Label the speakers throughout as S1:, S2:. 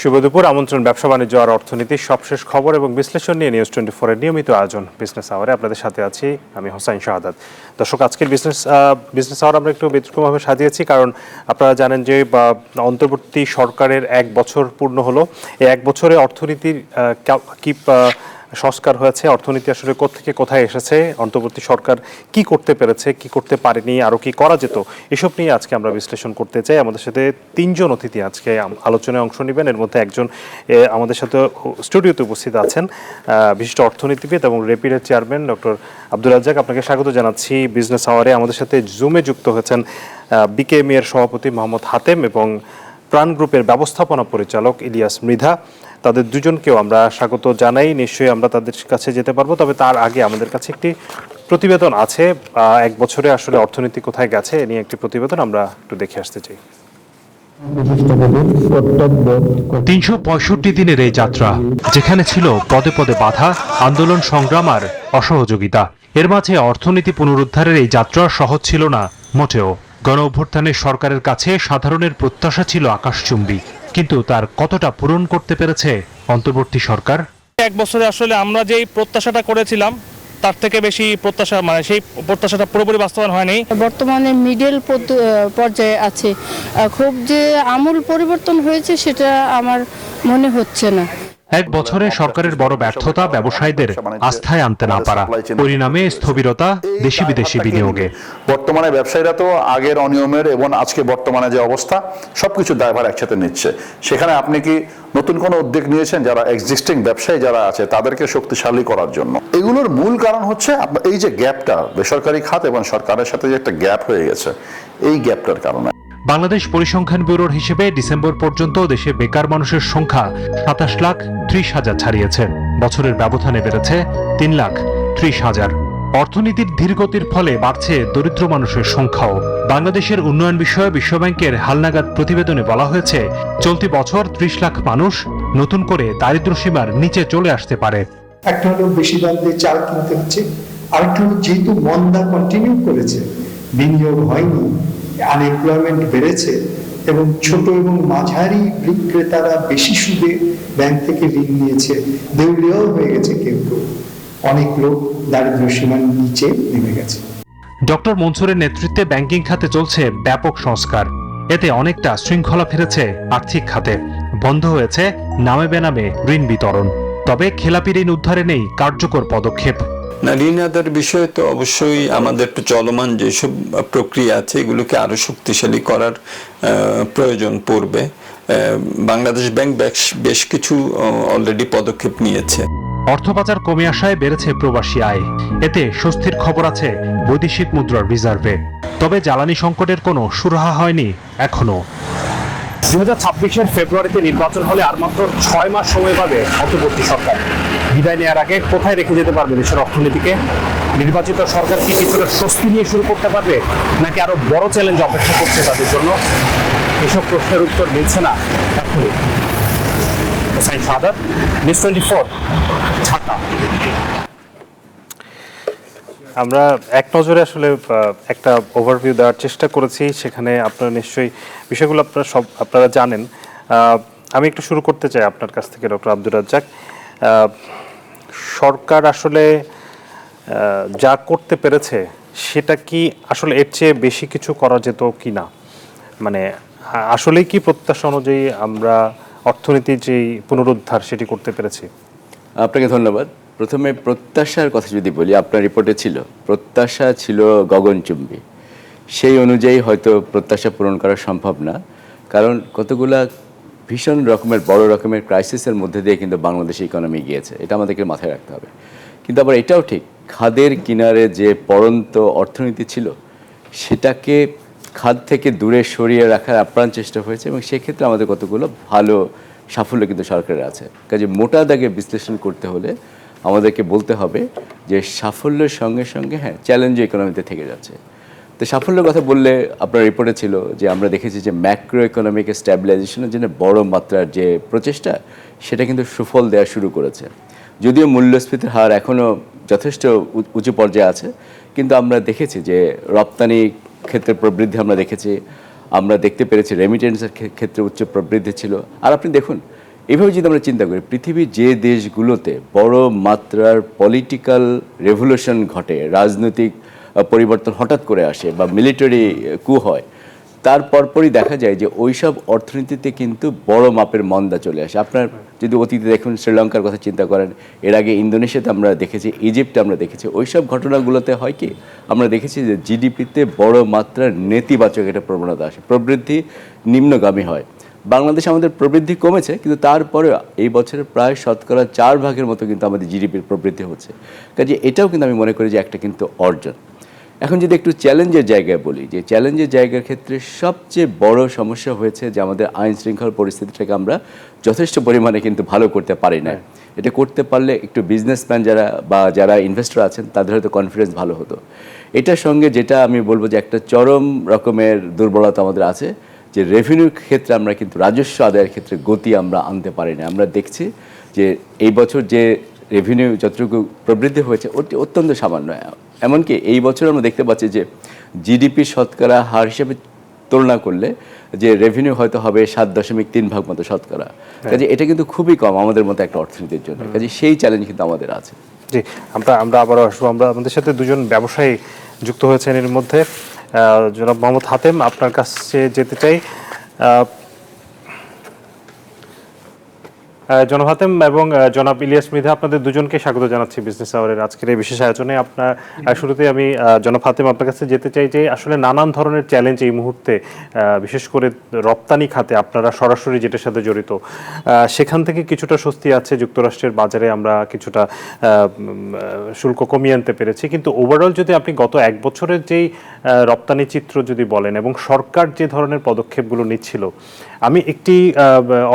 S1: শুভ দুপুর। আমন্ত্রণ ব্যবসা বাণিজ্য আর অর্থনীতির সবশেষ খবর এবং বিশ্লেষণ নিয়ে নিউজ 24 এর নিয়মিত আয়োজন বিজনেস আওয়ারে আপনাদের সাথে আছি আমি হোসাইন শাহাদাত। দর্শক, আজকের বিজনেস আওয়ার আমরা একটু ব্যতিক্রমভাবে সাজিয়েছি, কারণ আপনারা জানেন যে অন্তর্বর্তী সরকারের 1 বছর পূর্ণ হলো। এই 1 বছরে অর্থনীতির কি সংস্কার হয়েছে, অর্থনীতি আসলে কোত্থেকে কোথায় এসেছে, অন্তর্বর্তী সরকার কি করতে পেরেছে, কি করতে পারেনি, আরও কি করা যেত, এসব নিয়ে আজকে আমরা বিশ্লেষণ করতে চাই। আমাদের সাথে 3 জন অতিথি আজকে আলোচনায় অংশ নেবেন। এর মধ্যে একজন আমাদের সাথে স্টুডিওতে উপস্থিত আছেন, বিশিষ্ট অর্থনীতিবিদ এবং রেপিডের চেয়ারম্যান ডক্টর আব্দুর রাজ্জাক। আপনাকে স্বাগত জানাচ্ছি বিজনেস আওয়ারে। আমাদের সাথে জুমে যুক্ত হয়েছেন বিকেএমই এর সভাপতি মোহাম্মদ হাতেম এবং প্রাণ গ্রুপের ব্যবস্থাপনা পরিচালক ইলিয়াস মৃধা। তাদের দুজনকেও আমরা স্বাগত জানাই। নিশ্চয়ই আমরা তাদের কাছে যেতে পারবো, তবে তার আগে আমাদের কাছে একটি প্রতিবেদন আছে। 1 বছরে আসলে অর্থনীতি কোথায় গেছে এ নিয়ে একটি প্রতিবেদন আমরা একটু দেখে আসতে চাই।
S2: 365 দিনের এই যাত্রা, যেখানে ছিল পদে পদে বাধা, আন্দোলন, সংগ্রাম আর অসহযোগিতা। এর মাঝে অর্থনীতি পুনরুদ্ধারের এই যাত্রা সহজ ছিল না মোটেও। গণ অভ্যুত্থানের সরকারের কাছে সাধারণের প্রত্যাশা ছিল আকাশচুম্বী, কিন্তু তার কতটা পূরণ করতে পেরেছে অন্তর্বর্তী সরকার?
S3: 1 বছরে আসলে আমরা যেই প্রত্যাশাটা করেছিলাম তার থেকে বেশি প্রত্যাশা, সেই প্রত্যাশাটা পুরোপুরি বাস্তবায়ন হয়নি।
S4: বর্তমানে মিডল পর্যায়ে আছে, খুব যে আমূল পরিবর্তন হয়েছে সেটা আমার মনে হচ্ছে না।
S2: 1 বছরে সরকারের বড় ব্যর্থতা ব্যবসায়ীদের আস্থায় আনতে না পারা, পরিণামে স্থবিরতা দেশি বিদেশি বিনিয়োগে।
S5: বর্তমানে ব্যবসায়ীরা তো আগের অনিয়মের এবং আজকে বর্তমানে যে অবস্থা সবকিছু দায়ভার একসাথে নিচ্ছে। সেখানে আপনি কি নতুন কোনো উদ্যোগ নিয়েছেন যারা এক্সিস্টিং ব্যবসায়ী যারা আছে তাদেরকে শক্তিশালী করার জন্য? এগুলোর মূল কারণ হচ্ছে এই যে গ্যাপটা বেসরকারি খাত এবং সরকারের সাথে যে একটা গ্যাপ হয়ে গেছে, এই গ্যাপটার কারণে।
S2: বাংলাদেশ পরিসংখ্যান ব্যুরোর হিসেবে ডিসেম্বর পর্যন্ত দেশে বেকার মানুষের সংখ্যা 27,30,000 ছাড়িয়েছে। বছরের ব্যবধানে বেড়েছে 3,30,000। অর্থনীতির ধীরগতির ফলে বাড়ছে দরিদ্র মানুষের সংখ্যাও। বাংলাদেশের উন্নয়ন বিষয়ে বিশ্বব্যাংকের হালনাগাদ প্রতিবেদনে বলা হয়েছে, চলতি বছর 30 লাখ মানুষ নতুন করে দারিদ্র্যসীমার নিচে চলে আসতে পারে।
S6: একটা হলো বেশি দাম দিয়ে চাল কিনতে হচ্ছে, আরেকটা হলো যেহেতু মন্দা কন্টিনিউ করেছে, বিনিয়োগ হয়নি, আনএমপ্লয়মেন্ট বেড়েছে এবং ছোট এবং মাঝারি বিক্রেতারা বেশি সুদে ব্যাংক থেকে ঋণ নিয়েছে, দেউলিয়াও হয়ে গেছে কেউ কেউ। অনেক লোক দারিদ্র্য সীমার নিচে নেমে গেছে।
S2: ডক্টর মনসুরের নেতৃত্বে ব্যাংকিং খাতে চলছে ব্যাপক সংস্কার। এতে অনেকটা শৃঙ্খলা ফিরেছে আর্থিক খাতে। বন্ধ হয়েছে নামে বেনামে ঋণ বিতরণ। তবে খেলাপি ঋণ উদ্ধারে নেই কার্যকর পদক্ষেপ।
S7: না, ঋণ আদায়ের বিষয়ে তো অবশ্যই আমাদের একটু চলমান যেসব প্রক্রিয়া আছে এগুলোকে আরো শক্তিশালী করার প্রয়োজন পড়বে। বাংলাদেশ ব্যাংক বেশ কিছু অলরেডি পদক্ষেপ নিয়েছে।
S2: অর্থবাজার কমে আসায় বেড়েছে প্রবাসী আয়। এতে স্বস্তির খবর আছে বৈদেশিক মুদ্রার রিজার্ভে। তবে জ্বালানি সংকটের কোনো সুরাহা হয়নি এখনো।
S1: 2026-এর ফেব্রুয়ারিতে নির্বাচন হলে আর মাত্র 6 মাস সময় পাবে অন্তর্বর্তী সরকার। বিদায় নেওয়ার আগে কোথায় রেখে যেতে পারবে দেশের অর্থনীতিকে? নির্বাচিত সরকার কি কিছুটা স্বস্তি নিয়ে শুরু করতে পারবে, নাকি আরো বড় চ্যালেঞ্জ অপেক্ষা করছে তাদের জন্য? এসব প্রশ্নের উত্তর মিলছে না এখনই। হোসাইন শাহাদাত, নিউজ 24, ঢাকা। আমরা এক নজরে আসলে একটা ওভারভিউ দেওয়ার চেষ্টা করেছি, সেখানে আপনারা নিশ্চয়ই বিষয়গুলো আপনারা জানেন। আমি একটু শুরু করতে চাই আপনার কাছ থেকে ডক্টর আব্দুর রাজ্জাক। সরকার আসলে যা করতে পেরেছে সেটা কি আসলে এর চেয়ে বেশি কিছু করা যেত কি না? মানে আসলেই কি প্রত্যাশা অনুযায়ী আমরা অর্থনীতির যে পুনরুদ্ধার সেটি করতে পেরেছি?
S8: আপনাকে ধন্যবাদ। প্রথমে প্রত্যাশার কথা যদি বলি, আপনার রিপোর্টে ছিল প্রত্যাশা ছিল গগনচুম্বী। সেই অনুযায়ী হয়তো প্রত্যাশা পূরণ করা সম্ভব না, কারণ কতগুলা ভীষণ রকমের বড় রকমের ক্রাইসিসের মধ্যে দিয়ে কিন্তু বাংলাদেশ ইকোনমি গিয়েছে, এটা আমাদেরকে মাথায় রাখতে হবে। কিন্তু আবার এটাও ঠিক, খাদের কিনারে যে পড়ন্ত অর্থনীতি ছিল সেটাকে খাদ থেকে দূরে সরিয়ে রাখার আপ্রাণ চেষ্টা হয়েছে এবং সেক্ষেত্রে আমাদের কতগুলো ভালো সাফল্য কিন্তু সরকারের আছে। কাজে মোটা দাগে বিশ্লেষণ করতে হলে আমাদেরকে বলতে হবে যে সাফল্যের সঙ্গে সঙ্গে চ্যালেঞ্জ ইকোনমিতে থেকে যাচ্ছে। তো সাফল্যের কথা বললে আপনার রিপোর্টে ছিল যে আমরা দেখেছি যে ম্যাক্রো ইকোনমিক স্ট্যাবিলাইজেশনের জন্য বড় মাত্রার যে প্রচেষ্টা সেটা কিন্তু সুফল দেওয়া শুরু করেছে। যদিও মূল্যস্ফীতির হার এখনও যথেষ্ট উঁচু পর্যায়ে আছে, কিন্তু আমরা দেখেছি যে রপ্তানি ক্ষেত্রে প্রবৃদ্ধি আমরা দেখেছি, আমরা দেখতে পেরেছি রেমিটেন্সের ক্ষেত্রে উচ্চ প্রবৃদ্ধি ছিল। আর আপনি দেখুন এইভাবে যদি আমরা চিন্তা করি, পৃথিবীর যে দেশগুলোতে বড় মাত্রার পলিটিক্যাল রেভলিউশন ঘটে, রাজনৈতিক পরিবর্তন হঠাৎ করে আসে বা মিলিটারি কু হয়, তার পরপরই দেখা যায় যে ওইসব অর্থনীতিতে কিন্তু বড় মাপের মন্দা চলে আসে। আপনার যদি অতীতে দেখুন, শ্রীলঙ্কার কথা চিন্তা করেন, এর আগে ইন্দোনেশিয়াতে আমরা দেখেছি, ইজিপ্টে আমরা দেখেছি, ওইসব ঘটনাগুলোতে হয় কি, আমরা দেখেছি যে জিডিপিতে বড় মাত্রার নেতিবাচক একটা প্রবণতা আসে, প্রবৃদ্ধি নিম্নগামী হয়। বাংলাদেশে আমাদের প্রবৃদ্ধি কমেছে, কিন্তু তারপরে এই বছরে প্রায় শতকরা 4% মতো কিন্তু আমাদের জিডিপির প্রবৃদ্ধি হচ্ছে। কাজে এটাও কিন্তু আমি মনে করি যে একটা কিন্তু অর্জন। এখন যদি একটু চ্যালেঞ্জের জায়গায় বলি, যে চ্যালেঞ্জের জায়গার ক্ষেত্রে সবচেয়ে বড় সমস্যা হয়েছে যে আমাদের আইন শৃঙ্খলা পরিস্থিতিটাকে আমরা যথেষ্ট পরিমাণে কিন্তু ভালো করতে পারি না। এটা করতে পারলে একটু বিজনেসম্যান যারা ইনভেস্টর আছেন তাদের হয়তো কনফিডেন্স ভালো হতো। এটার সঙ্গে যেটা আমি বলবো যে একটা চরম রকমের দুর্বলতা আমাদের আছে, যে রেভিনিউ ক্ষেত্রে আমরা কিন্তু রাজস্ব আদায়ের ক্ষেত্রে গতি আমরা আনতে পারি না। আমরা দেখছি যে এই বছর যে রেভিনিউ যতটুকু প্রবৃদ্ধি হয়েছে ওটি অত্যন্ত সামান্য। এমনকি এই বছর আমরা দেখতে পাচ্ছি যে জিডিপি শতকরা হার হিসেবে তুলনা করলে যে রেভিনিউ হয়তো হবে 7.3% মতো শতকরা। কাজে এটা কিন্তু খুবই কম আমাদের মতো একটা অর্থনীতির জন্য। কাজে সেই চ্যালেঞ্জ কিন্তু আমাদের আছে।
S1: জি, আমরা আবারও আসবো। আমাদের সাথে দুজন ব্যবসায়ী যুক্ত হয়েছেন এর মধ্যে। জনাব মোহাম্মদ হাতেম, আপনার কাছে যেতে চাই। জনাব হাতেম এবং জনাব ইলিয়াস মৃধা, আপনাদের দুজনকে স্বাগত জানাচ্ছি বিজনেস আওয়ারের আজকের এই বিশেষ আয়োজনে। আপনার শুরুতে আমি জনাব হাতেম আপনার কাছে যেতে চাই যে আসলে নানান ধরনের চ্যালেঞ্জ এই মুহূর্তে, বিশেষ করে রপ্তানি খাতে আপনারা সরাসরি যেটার সাথে জড়িত, সেখান থেকে কিছুটা স্বস্তি আছে। যুক্তরাষ্ট্রের বাজারে আমরা কিছুটা শুল্ক কমিয়ে আনতে পেরেছি, কিন্তু ওভারঅল যদি আপনি গত এক বছরের যেই রপ্তানি চিত্র যদি বলেন এবং সরকার যে ধরনের পদক্ষেপগুলো নিচ্ছিল, আমি একটি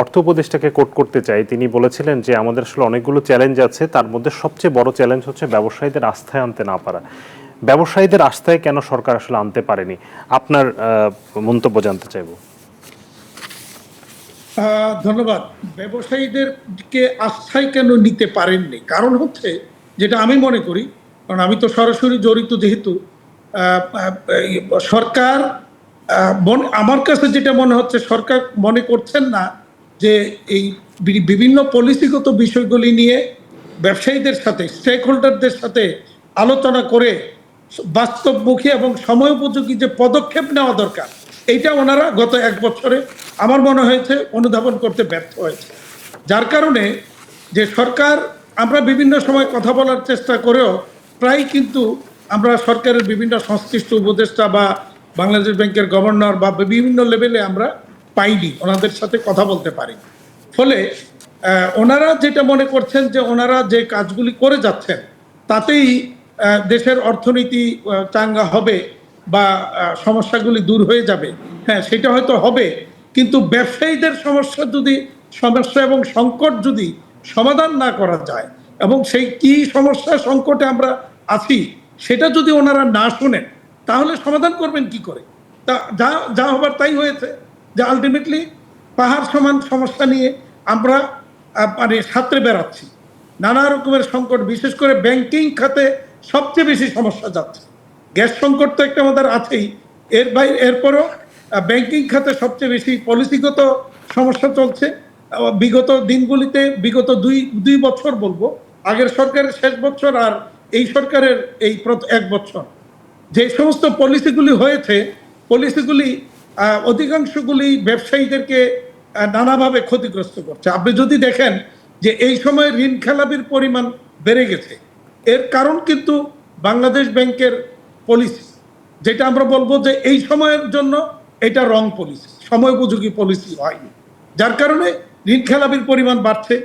S1: অর্থ উপদেষ্টাকে কোট করতে চাই। তিনি বলেছিলেন যে আমাদের আসলে অনেকগুলো চ্যালেঞ্জ আছে, তার মধ্যে সবচেয়ে বড় চ্যালেঞ্জ হচ্ছে ব্যবসায়ীদের আস্থায় আনতে না পারা। ব্যবসায়ীদের আস্থায় কেন সরকার আসলে আনতে পারেনি? আপনার মন্তব্য জানতে চাইব।
S9: ধন্যবাদ। ব্যবসায়ীদেরকে আস্থায় কেন নিতে পারেননি, কারণ হচ্ছে যেটা আমি মনে করি, কারণ আমি তো সরাসরি জড়িত, যেহেতু সরকার, আমার কাছে যেটা মনে হচ্ছে সরকার মনে করছেন না যে এই বিভিন্ন পলিসিগত বিষয়গুলি নিয়ে ব্যবসায়ীদের সাথে, স্টেক হোল্ডারদের সাথে আলোচনা করে বাস্তবমুখী এবং সময়োপযোগী যে পদক্ষেপ নেওয়া দরকার, এইটা ওনারা গত এক বছরে আমার মনে হয়েছে অনুধাবন করতে ব্যর্থ হয়েছে। যার কারণে যে সরকার, আমরা বিভিন্ন সময় কথা বলার চেষ্টা করেও প্রায় কিন্তু আমরা সরকারের বিভিন্ন সংশ্লিষ্ট উপদেষ্টা বা বাংলাদেশ ব্যাংকের গভর্নর বা বিভিন্ন লেভেলে আমরা পাইনি, ওনাদের সাথে কথা বলতে পারি। ফলে ওনারা যেটা মনে করছেন যে ওনারা যে কাজগুলি করে যাচ্ছেন তাতেই দেশের অর্থনীতি চাঙ্গা হবে বা সমস্যাগুলি দূর হয়ে যাবে, হ্যাঁ সেটা হয়তো হবে, কিন্তু ব্যবসায়ীদের সমস্যা এবং সংকট যদি সমাধান না করা যায়, এবং সেই কি সমস্যা সংকটে আমরা আছি সেটা যদি ওনারা না শুনেন, তাহলে সমাধান করবেন কি করে? তা যা হবার তাই হয়েছে, যে আলটিমেটলি পাহাড় সমান সমস্যা নিয়ে আমরা সাঁতরে বেড়াচ্ছি। নানা রকমের সংকট, বিশেষ করে ব্যাংকিং খাতে সবচেয়ে বেশি সমস্যা যাচ্ছে। গ্যাস সংকট তো একটা আমাদের আছেই, এরপরও ব্যাংকিং খাতে সবচেয়ে বেশি পলিসিগত সমস্যা চলছে। বিগত দিনগুলিতে, বিগত দুই বছর বলবো, আগের সরকারের শেষ বছর আর এই সরকারের এই এক বছর যে সমস্ত পলিসিগুলি হয়েছে, পলিসিগুলি অধিকাংশগুলি ব্যবসায়ীদেরকে নানাভাবে ক্ষতিগ্রস্ত করছে। আপনি যদি দেখেন যে এই সময় ঋণ খেলাপির পরিমাণ বেড়ে গেছে, এর কারণ কিন্তু বাংলাদেশ ব্যাংকের পলিসি, যেটা আমরা বলবো যে এই সময়ের জন্য এটা রং পলিসি, সময়োপযোগী পলিসি হয়নি, যার কারণে ঋণ খেলাপির পরিমাণ বাড়ছে।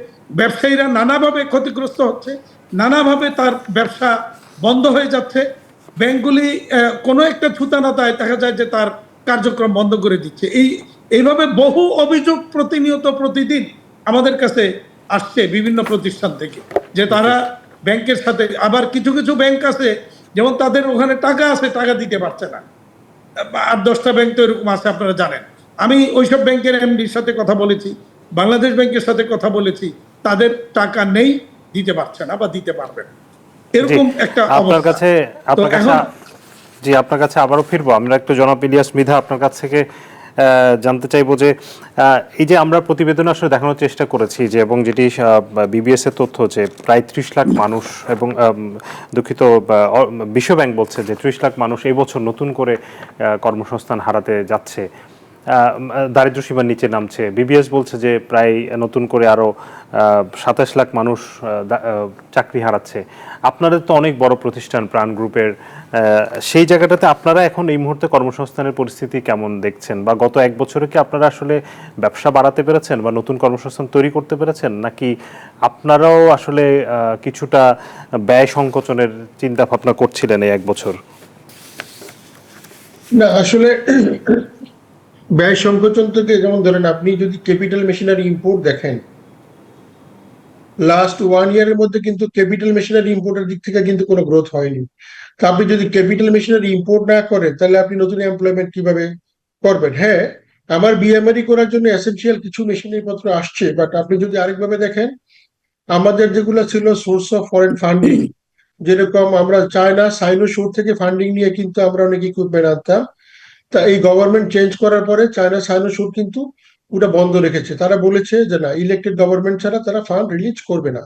S9: ব্যবসায়ীরা নানাভাবে ক্ষতিগ্রস্ত হচ্ছে, নানাভাবে তার ব্যবসা বন্ধ হয়ে যাচ্ছে। ব্যাংকগুলি কোনো একটা ছুতানাতায় দেখা যায় যে তার কার্যক্রম বন্ধ করে দিচ্ছে। এইভাবে বহু অভিযোগ প্রতিনিয়ত প্রতিদিন আমাদের কাছে আসছে বিভিন্ন প্রতিষ্ঠান থেকে, যে তারা ব্যাংকের সাথে, আবার কিছু কিছু ব্যাংক আছে যেমন তাদের ওখানে টাকা আছে, টাকা দিতে পারছে না। 8-10টা ব্যাংক তো এরকম আছে, আপনারা জানেন। আমি ওইসব ব্যাংকের এমডির সাথে কথা বলেছি, বাংলাদেশ ব্যাংকের সাথে কথা বলেছি, তাদের টাকা নেই, দিতে পারছে না বা দিতে পারবে না, এরকম একটা
S1: আপনার কাছে আবারও ফিরবো। আমরা একটু জনাব ইলিয়াস মৃধা আপনার কাছ থেকে জানতে চাইবো যে এই যে আমরা প্রতিবেদন আসলে দেখানোর চেষ্টা করেছি যে, এবং যেটি বিবিএস এর তথ্য যে প্রায় 30 লাখ মানুষ, এবং দুঃখিত বিশ্বব্যাংক বলছে যে 30 লাখ মানুষ এই বছর নতুন করে কর্মসংস্থান হারাতে যাচ্ছে, দারিদ্র্য সীমার নিচে নামছে। বিবিএস বলছে যে প্রায় নতুন করে আরও 27 লাখ মানুষ চাকরি হারাচ্ছে। আপনাদের তো অনেক বড় প্রতিষ্ঠান প্রাণ গ্রুপের, সেই জায়গাটাতে আপনারা এখন এই মুহূর্তে কর্মসংস্থানের পরিস্থিতি কেমন দেখছেন, বা গত এক বছরে কি আপনারা আসলে ব্যবসা বাড়াতে পেরেছেন বা নতুন কর্মসংস্থান তৈরি করতে পেরেছেন, নাকি আপনারাও আসলে কিছুটা ব্যয় সংকোচনের চিন্তা ভাবনা করছিলেন এই এক বছর?
S10: না, আসলে ব্যয় সংকোচন থেকে, যেমন ধরেন আপনি যদি ক্যাপিটাল মেশিনারি ইম্পোর্ট দেখেন, লাস্ট 1 ইয়ারের মধ্যে কিন্তু ক্যাপিটাল মেশিনারি ইম্পোর্টের দিক থেকে কিন্তু কোনো গ্রোথ হয়নি। তা আপনি যদি ক্যাপিটাল মেশিনারি ইম্পোর্ট না করেন, তাহলে আপনি নতুন এমপ্লয়মেন্ট কিভাবে করবেন? হ্যাঁ, আমার বিএমআরই করার জন্য এসেনশিয়াল কিছু মেশিনারি পত্র আসছে, বাট আপনি যদি আরেকভাবে দেখেন, আমাদের যেগুলো ছিল সোর্স অফ ফরেন ফান্ডিং, যেরকম আমরা চায়না সাইনোসুর থেকে ফান্ডিং নিয়ে কিন্তু আমরা অনেক ইকুইপমেন্ট আনতাম, তা এই গভর্নমেন্ট চেঞ্জ করার পরে চায়না সাইনোসুর কিন্তু ওটা বন্ধ রেখেছে। তারা বলেছে যে না, ইলেক্টেড গভর্নমেন্ট ছাড়া তারা ফান্ড রিলিজ করবে না।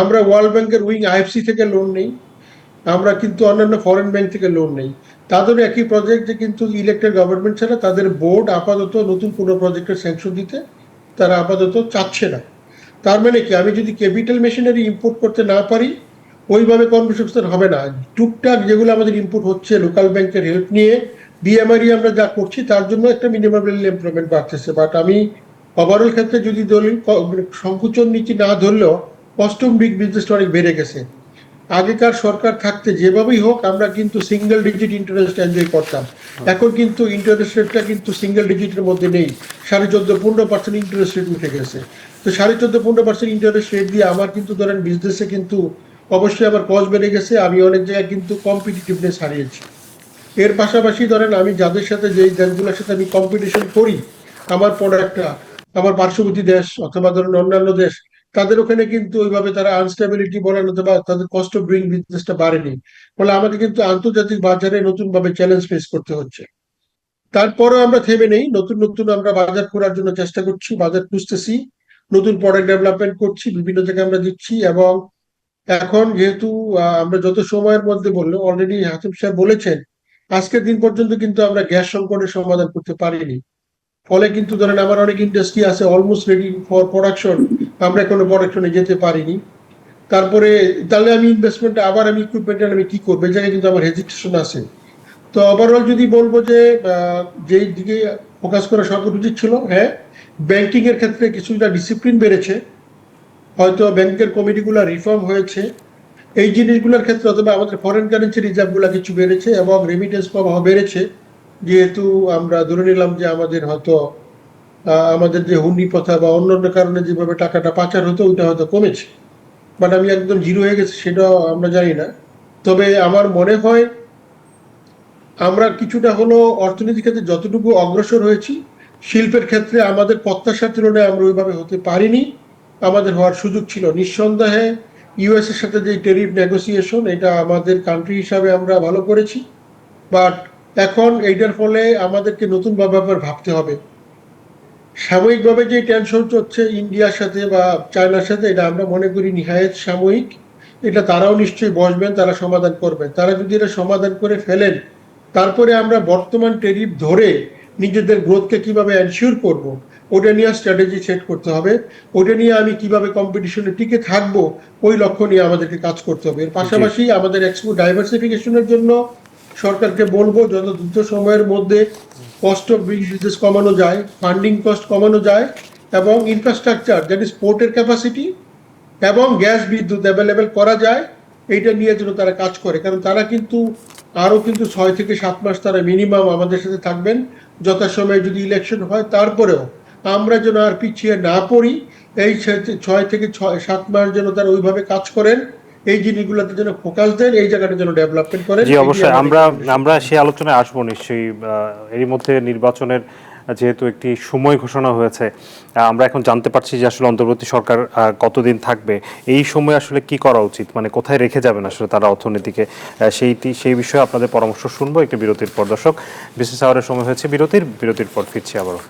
S10: আমরা ওয়ার্ল্ড ব্যাংকের উইং আইএফসি থেকে লোন নেই, আমরা কিন্তু অন্যান্য ফরেন ব্যাংক থেকে লোন নেই। তাদেরও একই প্রজেক্টে কিন্তু ইলেক্টেড গভর্নমেন্ট ছাড়া তাদের বোর্ড আপাতত নতুন কোনো প্রজেক্টের স্যাংশন দিতে তারা আপাতত চাচ্ছে না। তার মানে কি, আমি যদি ক্যাপিটাল মেশিনারি ইম্পোর্ট করতে না পারি, ওইভাবে কর্মসংস্থান হবে না। টুকটাক যেগুলো আমাদের ইম্পোর্ট হচ্ছে লোকাল ব্যাংকের হেল্প নিয়ে, বিএমআরই আমরা যা করছি, তার জন্য একটা মিনিমাম লেভেল এমপ্লয়মেন্ট বাড়তেছে। বাট আমি ওভারঅল ক্ষেত্রে যদি সংকুচন নীতি না ধরলেও কস্ট অফ ডুইং বিজনেসটা অনেক বেড়ে গেছে। আগেকার সরকার থাকতে যেভাবেই হোক আমরা কিন্তু সিঙ্গেল ডিজিট ইন্টারেস্ট এনজয় করতাম, এখন কিন্তু ইন্টারেস্ট রেটটা কিন্তু সিঙ্গেল ডিজিটের মধ্যে নেই, 14.5-15% ইন্টারেস্ট রেট উঠে গেছে। তো 14.5-15% ইন্টারেস্ট রেট দিয়ে আমার কিন্তু ধরেন বিজনেসে কিন্তু অবশ্যই আমার কস্ট বেড়ে গেছে, আমি অনেক জায়গায় কিন্তু কম্পিটিটিভনেস হারিয়েছি। এর পাশাপাশি ধরেন আমি যাদের সাথে, যেই দেশগুলোর সাথে আমি কম্পিটিশন করি, আমার প্রোডাক্টটা আমার পার্শ্ববর্তী দেশ অথবা ধরেন অন্যান্য দেশ, তাদের ওখানে কিন্তু ওইভাবে তারা আনস্টেবিলিটি বলেন অথবা তাদের কস্ট অফ ডুইং বিজনেসটা বাড়েনি, ফলে আমাকে কিন্তু আন্তর্জাতিক বাজারে নতুন ভাবে চ্যালেঞ্জ ফেস করতে হচ্ছে। তারপরেও আমরা থেমে নেই, নতুন নতুন আমরা বাজার খোঁড়ার জন্য চেষ্টা করছি, বাজার খুঁজতেছি, নতুন প্রোডাক্ট ডেভেলপমেন্ট করছি, বিভিন্ন জায়গায় আমরা দিচ্ছি। এবং এখন যেহেতু আমরা যত সময়ের মধ্যে বললো, অলরেডি হাসিব সাহেব বলেছেন, আজকের দিন পর্যন্ত কিন্তু আমরা গ্যাস সংকটের সমাধান করতে পারিনি। ফলে কিন্তু ধরেন আমার অনেক ইন্ডাস্ট্রি আছে অলমোস্ট রেডি ফর প্রোডাকশন, আমরা এখনো প্রোডাকশনে যেতে পারিনি। তারপরে তাহলে আমি ইনভেস্টমেন্ট আবার আমি ইকুইপমেন্ট আমি কি করবো, এই জায়গায় কিন্তু আমার হেজিটেশন আছে। তো ওভারঅল যদি বলবো যে যেই দিকে ফোকাস করা সরকার উচিত ছিল, হ্যাঁ, ব্যাংকিং এর ক্ষেত্রে কিছুটা ডিসিপ্লিন বেড়েছে, হয়তো ব্যাংকের কমিটিগুলো রিফর্ম হয়েছে, এই জিনিসগুলোর ক্ষেত্রে অথবা আমাদের ফরেন কারেন্সি রিজার্ভগুলো কিছু বেড়েছে এবং রেমিটেন্স প্রবাহ বেড়েছে, যেহেতু আমরা ধরে নিলাম যে আমাদের হয়তো আমাদের যে হুন্ডি প্রথা বা অন্যান্য কারণে যেভাবে টাকাটা পাচার হতো ওইটা হয়তো কমেছে, বাট আমি একদম জিরো হয়ে গেছে সেটাও আমরা জানি না। তবে আমার মনে হয় আমরা কিছুটা হলো অর্থনীতির ক্ষেত্রে যতটুকু অগ্রসর হয়েছি, শিল্পের ক্ষেত্রে আমাদের প্রত্যাশার তুলনায় আমরা ওইভাবে হতে পারিনি, আমাদের হওয়ার সুযোগ ছিল। নিঃসন্দেহে ইউএস এর সাথে যে টেরিফ নেগোসিয়েশন, এটা আমাদের কান্ট্রি হিসাবে আমরা ভালো করেছি, বাট এখন এইটার ফলে আমাদেরকে নতুন ব্যাপার ভাবতে হবে। সাময়িকভাবে যে টেনশন হচ্ছে ইন্ডিয়ার সাথে বা চায়নার সাথে, এটা আমরা মনে করি নিহায়েত সাময়িক, এটা তারাও নিশ্চয়ই বসবেন, তারা সমাধান করবেন। তারা যদি এটা সমাধান করে ফেলেন, তারপরে আমরা বর্তমান টেরিফ ধরে নিজেদের গ্রোথকে কিভাবে এনশিওর করব, ওটা নিয়ে স্ট্র্যাটেজি সেট করতে হবে, ওটা নিয়ে আমি কিভাবে কম্পিটিশনে টিকে থাকবো, ওই লক্ষ্য নিয়ে আমাদেরকে কাজ করতে হবে। এর পাশাপাশি আমাদের এক্সপোর্ট ডাইভার্সিফিকেশনের জন্য সরকারকে বলবো যত দ্রুত সময়ের মধ্যে কস্ট অফ ডুইং বিজনেস কমানো যায়, ফান্ডিং কস্ট কমানো যায়, এবং ইনফ্রাস্ট্রাকচার দ্যাট ইজ পোর্টের ক্যাপাসিটি এবং গ্যাস বিদ্যুৎ অ্যাভেলেবেল করা যায়, এইটা নিয়ে যেন তারা কাজ করে। কারণ তারা কিন্তু আরও কিন্তু 6 থেকে 7 মাস তারা মিনিমাম আমাদের সাথে থাকবেন, যথাসময়ে যদি ইলেকশন হয়, তারপরেও আমরা যেন আর পিছিয়ে না পড়ি, এই 6 থেকে 7 মাস যেন তারা ওইভাবে কাজ করেন, এই জিনিসগুলোতে যেন ফোকাস দেন, এই জায়গাটা যেন ডেভেলপমেন্ট করেন।
S1: জি অবশ্যই আমরা সেই আলোচনায় আসবো নিশ্চয়ই। এরই মধ্যে নির্বাচনের যেহেতু একটি সময় ঘোষণা হয়েছে, আমরা এখন জানতে পারছি যে আসলে অন্তর্বর্তী সরকার কতদিন থাকবে, এই সময় আসলে কি করা উচিত, মানে কোথায় রেখে যাবেন আসলে তারা অর্থনীতিকে, সেই বিষয়ে আপনাদের পরামর্শ শুনবো একটি বিরতির পর। দর্শক, বিশেষ আওয়ারের সময় হয়েছে বিরতির পর ফিরছি আবারও।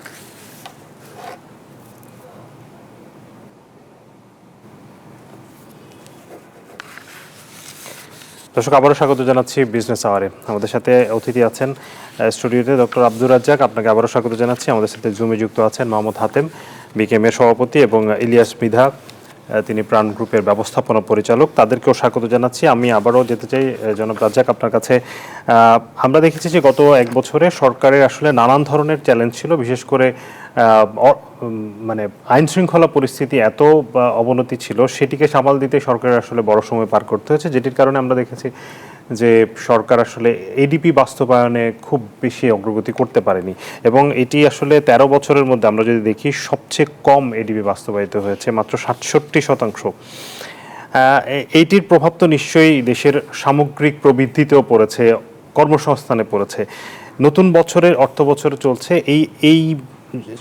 S1: দর্শক, আবারও স্বাগত জানাচ্ছি বিজনেস আওয়ারে। আমাদের সাথে অতিথি আছেন স্টুডিওতে ডক্টর আব্দুর রাজ্জাক, আপনাকে আবারও স্বাগত জানাচ্ছি। আমাদের সাথে জুমে যুক্ত আছেন মোহাম্মদ হাতেম, বিকেএম এর সভাপতি, এবং ইলিয়াস মৃধা, তিনি প্রাণ গ্রুপের ব্যবস্থাপনা পরিচালক, তাদেরকেও স্বাগত জানাচ্ছি। আমি আবারও যেতে চাই জনাব রাজ্জাক আপনার কাছে। আমরা দেখেছি যে গত এক বছরে সরকারের আসলে নানান ধরনের চ্যালেঞ্জ ছিল, বিশেষ করে মানে আইন শৃঙ্খলা পরিস্থিতি এত অবনতি ছিল, সেটিকে সামাল দিতে সরকারের আসলে বড় সময় পার করতে হয়েছে, যেটির কারণে আমরা দেখেছি যে সরকার আসলে এডিপি বাস্তবায়নে খুব বেশি অগ্রগতি করতে পারেনি, এবং এটি আসলে 13 বছরের মধ্যে আমরা যদি দেখি সবচেয়ে কম এডিপি বাস্তবায়িত হয়েছে, মাত্র 67%। এইটির প্রভাব তো নিশ্চয়ই দেশের সামগ্রিক প্রবৃদ্ধিতেও পড়েছে, কর্মসংস্থানে পড়েছে। নতুন বছরের অর্থ বছরে চলছে, এই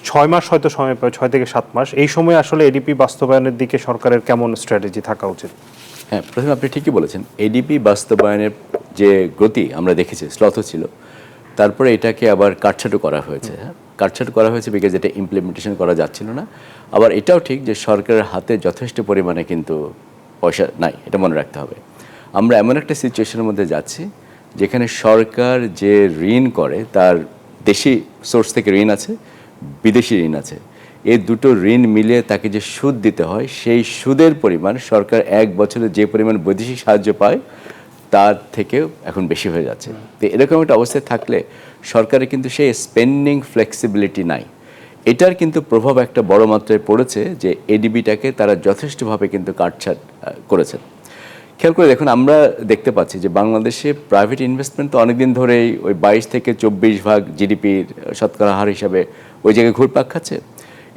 S1: 6 মাস হয়তো সময় পায়, 6 থেকে 7 মাস, এই সময় আসলে এডিপি বাস্তবায়নের দিকে সরকারের কেমন স্ট্র্যাটেজি থাকা উচিত?
S8: হ্যাঁ, প্রথমে আপনি ঠিকই বলেছেন, এডিপি বাস্তবায়নের যে গতি আমরা দেখেছি শ্লথ ছিল, তারপরে এটাকে আবার কাটছাঁট করা হয়েছে। কাটছাঁট করা হয়েছে বিকজ এটা ইমপ্লিমেন্টেশন করা যাচ্ছিল না। আবার এটাও ঠিক যে সরকারের হাতে যথেষ্ট পরিমাণে কিন্তু পয়সা নাই, এটা মনে রাখতে হবে। আমরা এমন একটা সিচুয়েশনের মধ্যে যাচ্ছি যেখানে সরকার যে ঋণ করে তার দেশি সোর্স থেকে ঋণ আছে, বিদেশি ঋণ আছে, এই দুটো ঋণ মিলিয়ে তাকে যে সুদ দিতে হয়, সেই সুদের পরিমাণ সরকার এক বছরে যে পরিমাণ বৈদেশিক সাহায্য পায় তার থেকেও এখন বেশি হয়ে যাচ্ছে। তো এরকম একটা অবস্থায় থাকলে সরকারের কিন্তু সেই স্পেন্ডিং ফ্লেক্সিবিলিটি নাই। এটার কিন্তু প্রভাব একটা বড় মাত্রায় পড়েছে যে এডিবিটাকে তারা যথেষ্টভাবে কিন্তু কাটছাঁট করেছেন। খেয়াল করে দেখুন, আমরা দেখতে পাচ্ছি যে বাংলাদেশে প্রাইভেট ইনভেস্টমেন্ট তো অনেকদিন ধরেই ওই 22 থেকে 24% জিডিপির শতকরা হার হিসাবে ওই জায়গায় ঘুরপাক খাচ্ছে।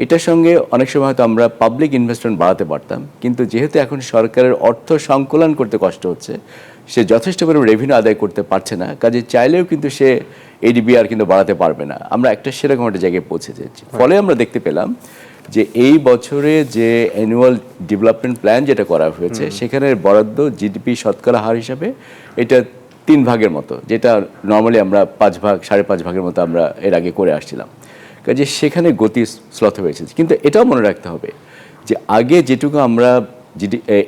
S8: এটার সঙ্গে অনেক সময় হয়তো আমরা পাবলিক ইনভেস্টমেন্ট বাড়াতে পারতাম, কিন্তু যেহেতু এখন সরকারের অর্থ সংকলন করতে কষ্ট হচ্ছে, সে যথেষ্ট পরিমাণ রেভিনিউ আদায় করতে পারছে না, কাজে চাইলেও কিন্তু সে এডিবিআর কিন্তু বাড়াতে পারবে না। আমরা একটা সেরকম একটা জায়গায় পৌঁছে যাচ্ছি। ফলে আমরা দেখতে পেলাম যে এই বছরে যে অ্যানুয়াল ডেভেলপমেন্ট প্ল্যান যেটা করা হয়েছে, সেখানে বরাদ্দ জিডিপি শতকরা হার হিসাবে এটা 3 ভাগের মতো, যেটা নর্মালি আমরা 5 ভাগ 5.5 ভাগের মতো আমরা এর আগে করে আসছিলাম। কাজে সেখানে গতি শ্লথ হয়েছে। কিন্তু এটাও মনে রাখতে হবে যে আগে যেটুকু আমরা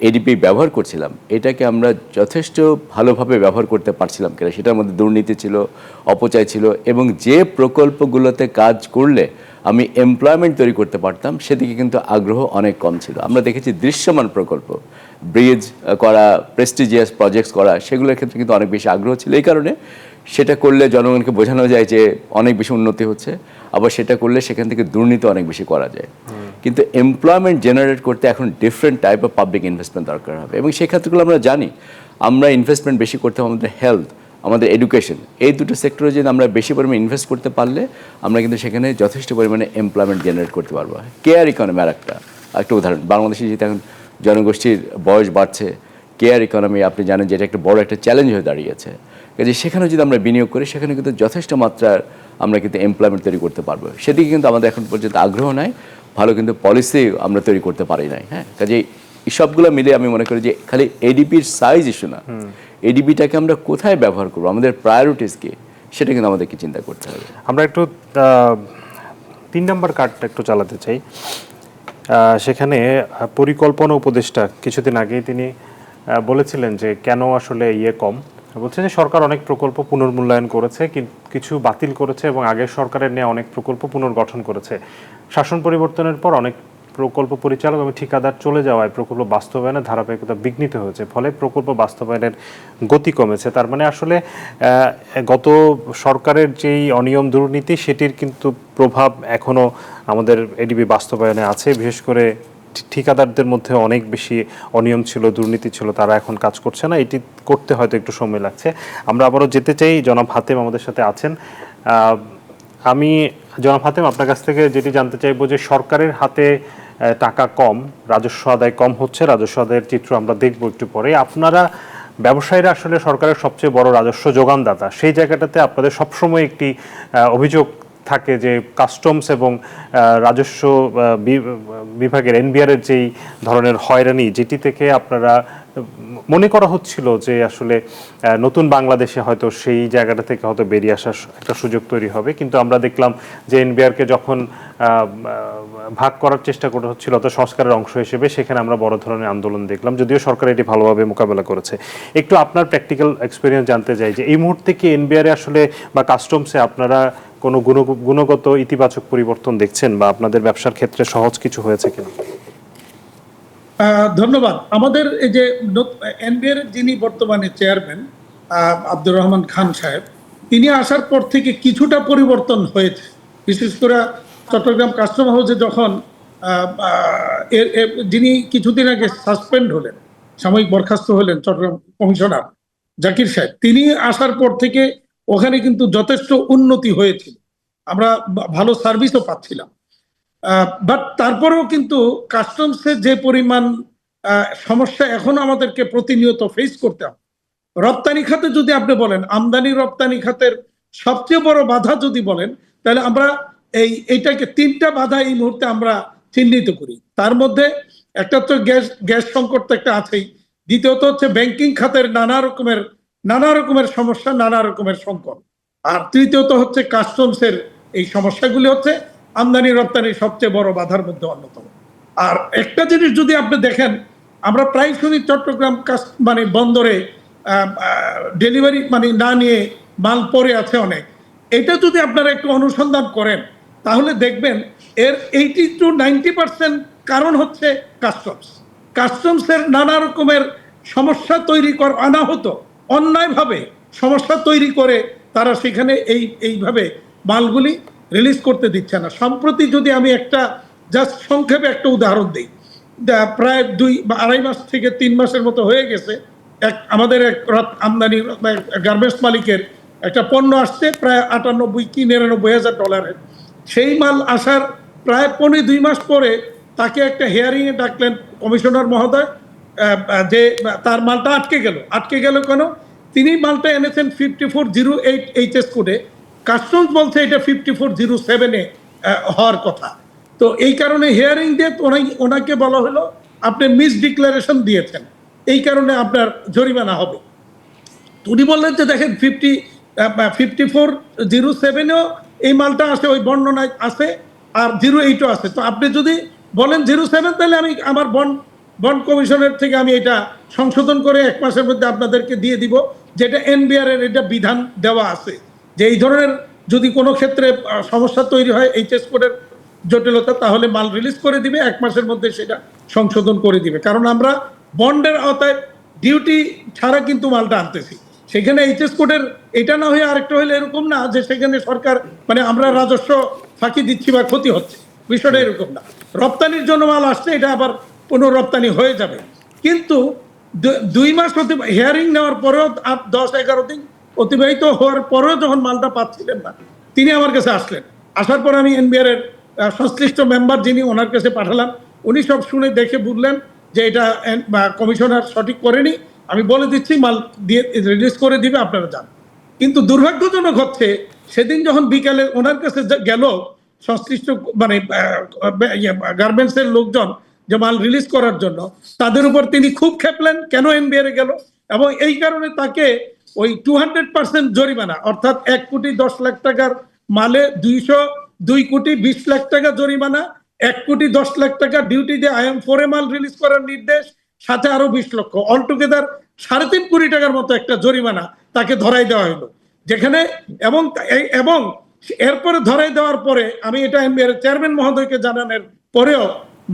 S8: এডিপি ব্যবহার করছিলাম, এটাকে আমরা যথেষ্ট ভালোভাবে ব্যবহার করতে পারছিলাম কিনা, সেটার মধ্যে দুর্নীতি ছিল, অপচয় ছিল, এবং যে প্রকল্পগুলোতে কাজ করলে আমি এমপ্লয়মেন্ট তৈরি করতে পারতাম সেদিকে কিন্তু আগ্রহ অনেক কম ছিল। আমরা দেখেছি দৃশ্যমান প্রকল্প, ব্রিজ করা, প্রেস্টিজিয়াস প্রজেক্টস করা, সেগুলোর ক্ষেত্রে কিন্তু অনেক বেশি আগ্রহ ছিল। এই কারণে সেটা করলে জনগণকে বোঝানো যায় যে অনেক বেশি উন্নতি হচ্ছে, আবার সেটা করলে সেখান থেকে দুর্নীতি অনেক বেশি করা যায়। কিন্তু এমপ্লয়মেন্ট জেনারেট করতে এখন different type of public investment দরকার হবে, এবং সেই ক্ষেত্রগুলো আমরা জানি। আমরা ইনভেস্টমেন্ট বেশি করতে হবে আমাদের হেলথ, আমাদের এডুকেশন, এই দুটো সেক্টরে যদি আমরা বেশি পরিমাণে ইনভেস্ট করতে পারলে আমরা কিন্তু সেখানে যথেষ্ট পরিমাণে এমপ্লয়মেন্ট জেনারেট করতে পারবো। কেয়ার ইকোনমি আর একটা উদাহরণ, বাংলাদেশে যেহেতু এখন জনগোষ্ঠীর বয়স বাড়ছে, কেয়ার ইকোনমি আপনি জানেন যে এটা একটা বড় একটা চ্যালেঞ্জ হয়ে দাঁড়িয়েছে। কাজে সেখানে যদি আমরা বিনিয়োগ করি, সেখানে কিন্তু যথেষ্ট মাত্রার আমরা কিন্তু এমপ্লয়মেন্ট তৈরি করতে পারবো। সেদিকে কিন্তু আমাদের এখন পর্যন্ত আগ্রহ নাই, ভালো কিন্তু পলিসি আমরা তৈরি করতে পারি নাই। হ্যাঁ, কাজে এই সবগুলো মিলে আমি মনে করি যে খালি এডিপির সাইজ ইস্যু না, এডিপিটাকে আমরা কোথায় ব্যবহার করবো, আমাদের প্রায়োরিটিস কি, সেটা কিন্তু আমাদেরকে চিন্তা করতে হবে।
S1: আমরা একটু 3 নম্বর কার্ডটা একটু চালাতে চাই। সেখানে পরিকল্পনা উপদেষ্টা কিছুদিন আগেই তিনি বলেছিলেন যে কেন আসলে কম, বলছে যে সরকার অনেক প্রকল্প পুনর্মূল্যায়ন করেছে, কিছু বাতিল করেছে, এবং আগের সরকারের নেওয়া অনেক প্রকল্প পুনর্গঠন করেছে। শাসন পরিবর্তনের পর অনেক প্রকল্প পরিচালক এবং ঠিকাদার চলে যাওয়ায় প্রকল্প বাস্তবায়নের ধারাবাহিকতা বিঘ্নিত হয়েছে, ফলে প্রকল্প বাস্তবায়নের গতি কমেছে। তার মানে আসলে গত সরকারের যেই অনিয়ম দুর্নীতি, সেটির কিন্তু প্রভাব এখনো আমাদের এডিবি বাস্তবায়নে আছে। বিশেষ করে ঠিকাদারদের মধ্যে অনেক বেশি অনিয়ম ছিল, দুর্নীতি ছিল, তারা এখন কাজ করছে না। এটি করতে হয়তো একটু সময় লাগছে। আমরা আবারও যেতে চাই, জনাব হাতেম আমাদের সাথে আছেন। আমি জনাব হাতেম আপনার কাছ থেকে যেটি জানতে চাইবো যে সরকারের হাতে টাকা কম, রাজস্ব আদায় কম হচ্ছে, রাজস্ব আদায়ের চিত্র আমরা দেখব একটু পরে। আপনারা ব্যবসায়ীরা আসলে সরকারের সবচেয়ে বড় রাজস্ব যোগানদাতা, সেই জায়গাটাতে আপনাদের সবসময় একটি অভিযোগ থাকে যে কাস্টমস এবং রাজস্ব বিভাগের এনবিআর এর যেই ধরনের হয়রানি, যেটি থেকে আপনারা মনে করা হচ্ছিল যে আসলে নতুন বাংলাদেশে হয়তো সেই জায়গাটা থেকে হয়তো বেরিয়ে আসার একটা সুযোগ তৈরি হবে, কিন্তু আমরা দেখলাম যে এনবিআরকে যখন ভাগ করার চেষ্টা করা হচ্ছিল তো সংস্কারের অংশ হিসেবে সেখানে আমরা বড় ধরনের আন্দোলন দেখলাম, যদিও সরকার এটি ভালোভাবে মোকাবেলা করেছে। একটু আপনার প্র্যাকটিক্যাল এক্সপিরিয়েন্স জানতে চাই যে এই মুহূর্তে কি এনবিআর আসলে বা কাস্টমসে আপনারা কোনো গুণগত ইতিবাচক পরিবর্তন দেখছেন বা আপনাদের ব্যবসার ক্ষেত্রে সহজ কিছু হয়েছে কিনা?
S9: ধন্যবাদ। আমাদের এই যে এনবিআর যিনি বর্তমানে চেয়ারম্যান আব্দুর রহমান খান সাহেব, তিনি আসার পর থেকে কিছুটা পরিবর্তন হয়েছে। বিশেষ করে চট্টগ্রাম কাস্টম হাউসে যখন যিনি কিছুদিন আগে সাসপেন্ড হলেন, সাময়িক বরখাস্ত হলেন চট্টগ্রাম কমিশনার জাকির সাহেব, তিনি আসার পর থেকে ওখানে কিন্তু যথেষ্ট উন্নতি হয়েছিল, আমরা ভালো সার্ভিসও পাচ্ছিলাম। বাট তারপরেও কিন্তু কাস্টমসে যে পরিমাণ সমস্যা এখন আমাদেরকে প্রতিনিয়ত ফেস করতে হবে। রপ্তানি খাতে যদি আপনি বলেন, আমদানি রপ্তানি খাতের সবচেয়ে বড় বাধা যদি বলেন, তাহলে আমরা এইটাকে 3টা বাধা এই মুহূর্তে আমরা চিহ্নিত করি। তার মধ্যে একটা তো গ্যাস সংকট তো একটা আছেই, দ্বিতীয়ত হচ্ছে ব্যাংকিং খাতের নানা রকমের সমস্যা, নানা রকমের সংকট, আর তৃতীয়ত হচ্ছে কাস্টমসের এই সমস্যাগুলি হচ্ছে আমদানি রপ্তানির সবচেয়ে বড় বাধার মধ্যে অন্যতম। আর একটা জিনিস যদি আপনি দেখেন, আমরা প্রায় শুনি চট্টগ্রাম মানে বন্দরে ডেলিভারি মানে না নিয়ে মাল পড়ে আছে অনেক। এটা যদি আপনারা একটু অনুসন্ধান করেন তাহলে দেখবেন এর 80 to 90% কারণ হচ্ছে কাস্টমসের নানা রকমের সমস্যা তৈরি অনাহত অন্যায়ভাবে সমস্যা তৈরি করে তারা সেখানে এইভাবে মালগুলি রিলিজ করতে দিচ্ছে না। সম্প্রতি যদি আমি একটা জাস্ট সংক্ষেপে একটা উদাহরণ দিই, প্রায় 2 বা 2.5 মাস থেকে 3 মাসের মতো হয়ে গেছে, আমাদের এক আমদানি গার্মেন্টস মালিকের একটা পণ্য আসছে প্রায় 98 কি 99 হাজার ডলারের। সেই মাল আসার প্রায় 2.5 মাস পরে তাকে একটা হিয়ারিংয়ে ডাকলেন কমিশনার মহোদয়, যে তার মালটা আটকে গেল কেন? তিনি মালটা এনেছেন 5408 HS কোডে, কাস্টমস বলছে এটা 5407-এ হওয়ার কথা। তো এই কারণে হিয়ারিং দিয়ে ওনাকে বলা হলো আপনি মিস ডিক্লারেশন দিয়েছেন, এই কারণে আপনার জরিমানা হবে। উনি বললেন যে দেখেন 5407-এও এই মালটা আসে, ওই বর্ণনায় আছে, আর 08-ও আছে। তো আপনি যদি বলেন 07 তাহলে আমি আমার বন্ড কমিশনের থেকে আমি এটা সংশোধন করে 1 মাসের মধ্যে আপনাদেরকে দিয়ে দিব, যেটা এনবিআর এর এটা বিধান দেওয়া আছে যে এই ধরনের যদি কোনো ক্ষেত্রে সমস্যা তৈরি হয় HS কোডের জটিলতা, তাহলে মাল রিলিজ করে দিবে, 1 মাসের মধ্যে সেটা সংশোধন করে দিবে। কারণ আমরা বন্ডের আওতায় ডিউটি ছাড়া কিন্তু মালটা আনতেছি, সেখানে HS কোডের এটা না হয়ে আরেকটা হলে এরকম না যে সেখানে সরকার মানে আমরা রাজস্ব ফাঁকি দিচ্ছি বা ক্ষতি হচ্ছে, বিষয়টা এরকম না। রপ্তানির জন্য মাল আসছে, এটা আবার পুনঃরপ্তানি হয়ে যাবে। কিন্তু 2 মাস হিয়ারিং নেওয়ার পরেও 10-11 দিন অতিবাহিত হওয়ার পরেও যখন মালটা পাচ্ছিলেন না, তিনি আমার কাছে আসলেন। আসার পর আমি এনবিআর এর সংশ্লিষ্ট মেম্বার যিনি, ওনার কাছে পাঠালাম। উনি সব শুনে দেখে বুঝলেন যে এটা কমিশনার সঠিক করেনি, আমি বলে দিচ্ছি মাল দিয়ে রিলিজ করে দিবে, আপনারা যান। কিন্তু দুর্ভাগ্যজনক হচ্ছে সেদিন যখন বিকালে ওনার কাছে গেল সংশ্লিষ্ট মানে গার্মেন্টসের লোকজন যে মাল রিলিজ করার জন্য, তাদের উপর তিনি খুব খেপলেন কেন এনবিআর গেল, এবং এই কারণে তাকে ওই 200% জরিমানা, অর্থাৎ 1,10,00,000 টাকার মালে 202,20,00,000 টাকা জরিমানা, 1,10,00,000 টাকা ডিউটি দিয়ে IM4 মাল রিলিজ করার নির্দেশ, সাথে আরো 20 লক্ষ, অলটুগেদার 3.5 কোটি টাকার মতো একটা জরিমানা তাকে ধরাই দেওয়া হলো। যেখানে এবং এরপরে ধরাই দেওয়ার পরে আমি এটা এনবিআর চেয়ারম্যান মহোদয়কে জানানোর পরেও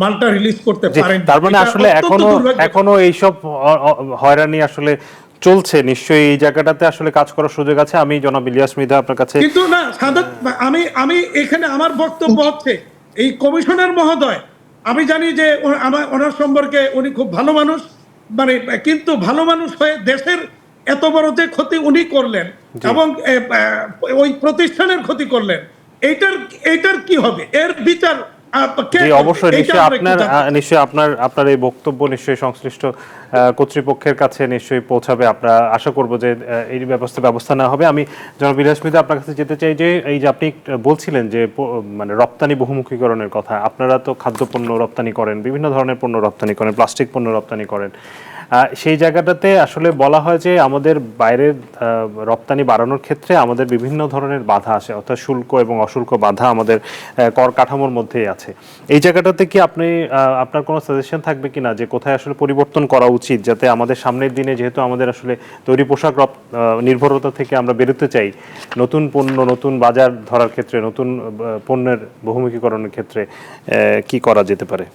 S9: মালটা রিলিজ করতে পারেন।
S1: তার মানে আসলে এখনো এইসব হয়রানি আসলে চলছে, নিশ্চয়ই এই জায়গাটাতে আসলে কাজ করার সুযোগ আছে। আমি জনাব ইলিয়াস মৃধা আপনার কাছে
S9: কিন্তু না সাদাত, আমি এখানে আমার বক্তব্য হচ্ছে এই কমিশনার মহোদয়, আমি জানি যে ওনার সম্পর্কে উনি খুব ভালো মানুষ, মানে কিন্তু ভালো মানুষ হয়ে দেশের এত বড় যে ক্ষতি উনি করলেন এবং ওই প্রতিষ্ঠানের ক্ষতি করলেন, এইটার কি হবে? এর বিচার কে
S1: জি
S9: করবে?
S1: অবশ্যই,
S9: এইটা
S1: নিশ্চয়ই
S9: আমরা একটু
S1: আপনার
S9: জানতে চাই।
S1: নিশ্চয়ই আপনার এই বক্তব্য নিশ্চয়ই সংশ্লিষ্ট কর্তৃপক্ষের কাছে নিশ্চয়ই পৌঁছাবে। আমরা আশা করব যে এই ব্যবস্থা নেওয়া হবে। আমি জনাব ইলিয়াস মৃধা আপনার কাছে যেতে চাই যে এই যে আপনি বলছিলেন যে মানে রপ্তানি বহুমুখীকরণের কথা, আপনারা তো খাদ্যপণ্য রপ্তানি করেন, বিভিন্ন ধরনের পণ্য রপ্তানি করেন, প্লাস্টিক পণ্য রপ্তানি করেন। সেই জায়গাটাতে আসলে বলা হয় যে আমাদের বাইরের রপ্তানি বাড়ানোর ক্ষেত্রে আমাদের বিভিন্ন ধরনের বাধা আসে, অর্থাৎ শুল্ক এবং অশুল্ক বাধা আমাদের কর কাঠামোর মধ্যেই আছে। এই জায়গাটাতে কি আপনার কোনো সাজেশন থাকবে কিনা যে কোথায় আসলে পরিবর্তন করা উচিত, যাতে আমাদের সামনের দিনে, যেহেতু আমাদের আসলে তৈরি পোশাক নির্ভরতা থেকে আমরা বেরোতে চাই, নতুন পণ্য নতুন বাজার ধরার ক্ষেত্রে, নতুন পণ্যের বহুমুখীকরণের ক্ষেত্রে কি করা যেতে পারে?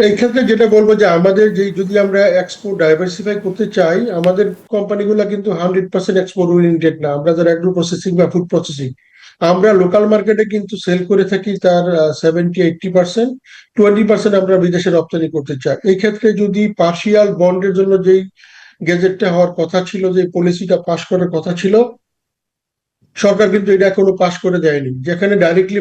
S10: এই ক্ষেত্রে যেটা বলবো যে আমাদের যে যদি আমরা এক্সপোর্ট ডাইভার্সিফাই করতে চাই, আমাদের কোম্পানিগুলো কিন্তু 100% এক্সপোর্ট ওরিয়েন্টেড না। আমরা যারা অ্যাগ্রো প্রসেসিং বা ফুড প্রসেসিং, আমরা লোকাল মার্কেটে কিন্তু সেল করে থাকি তার 70-80%, 20% আমরা বিদেশে রপ্তানি করতে চাই। এই ক্ষেত্রে যদি পার্শিয়াল বন্ডের জন্য যেই গেজেটটা হওয়ার কথা ছিল, যে পলিসিটা পাশ করার কথা ছিল, সরকার কিন্তু এটা এখনো পাশ করে দেয়নি। যেখানে ডাইরেক্টলি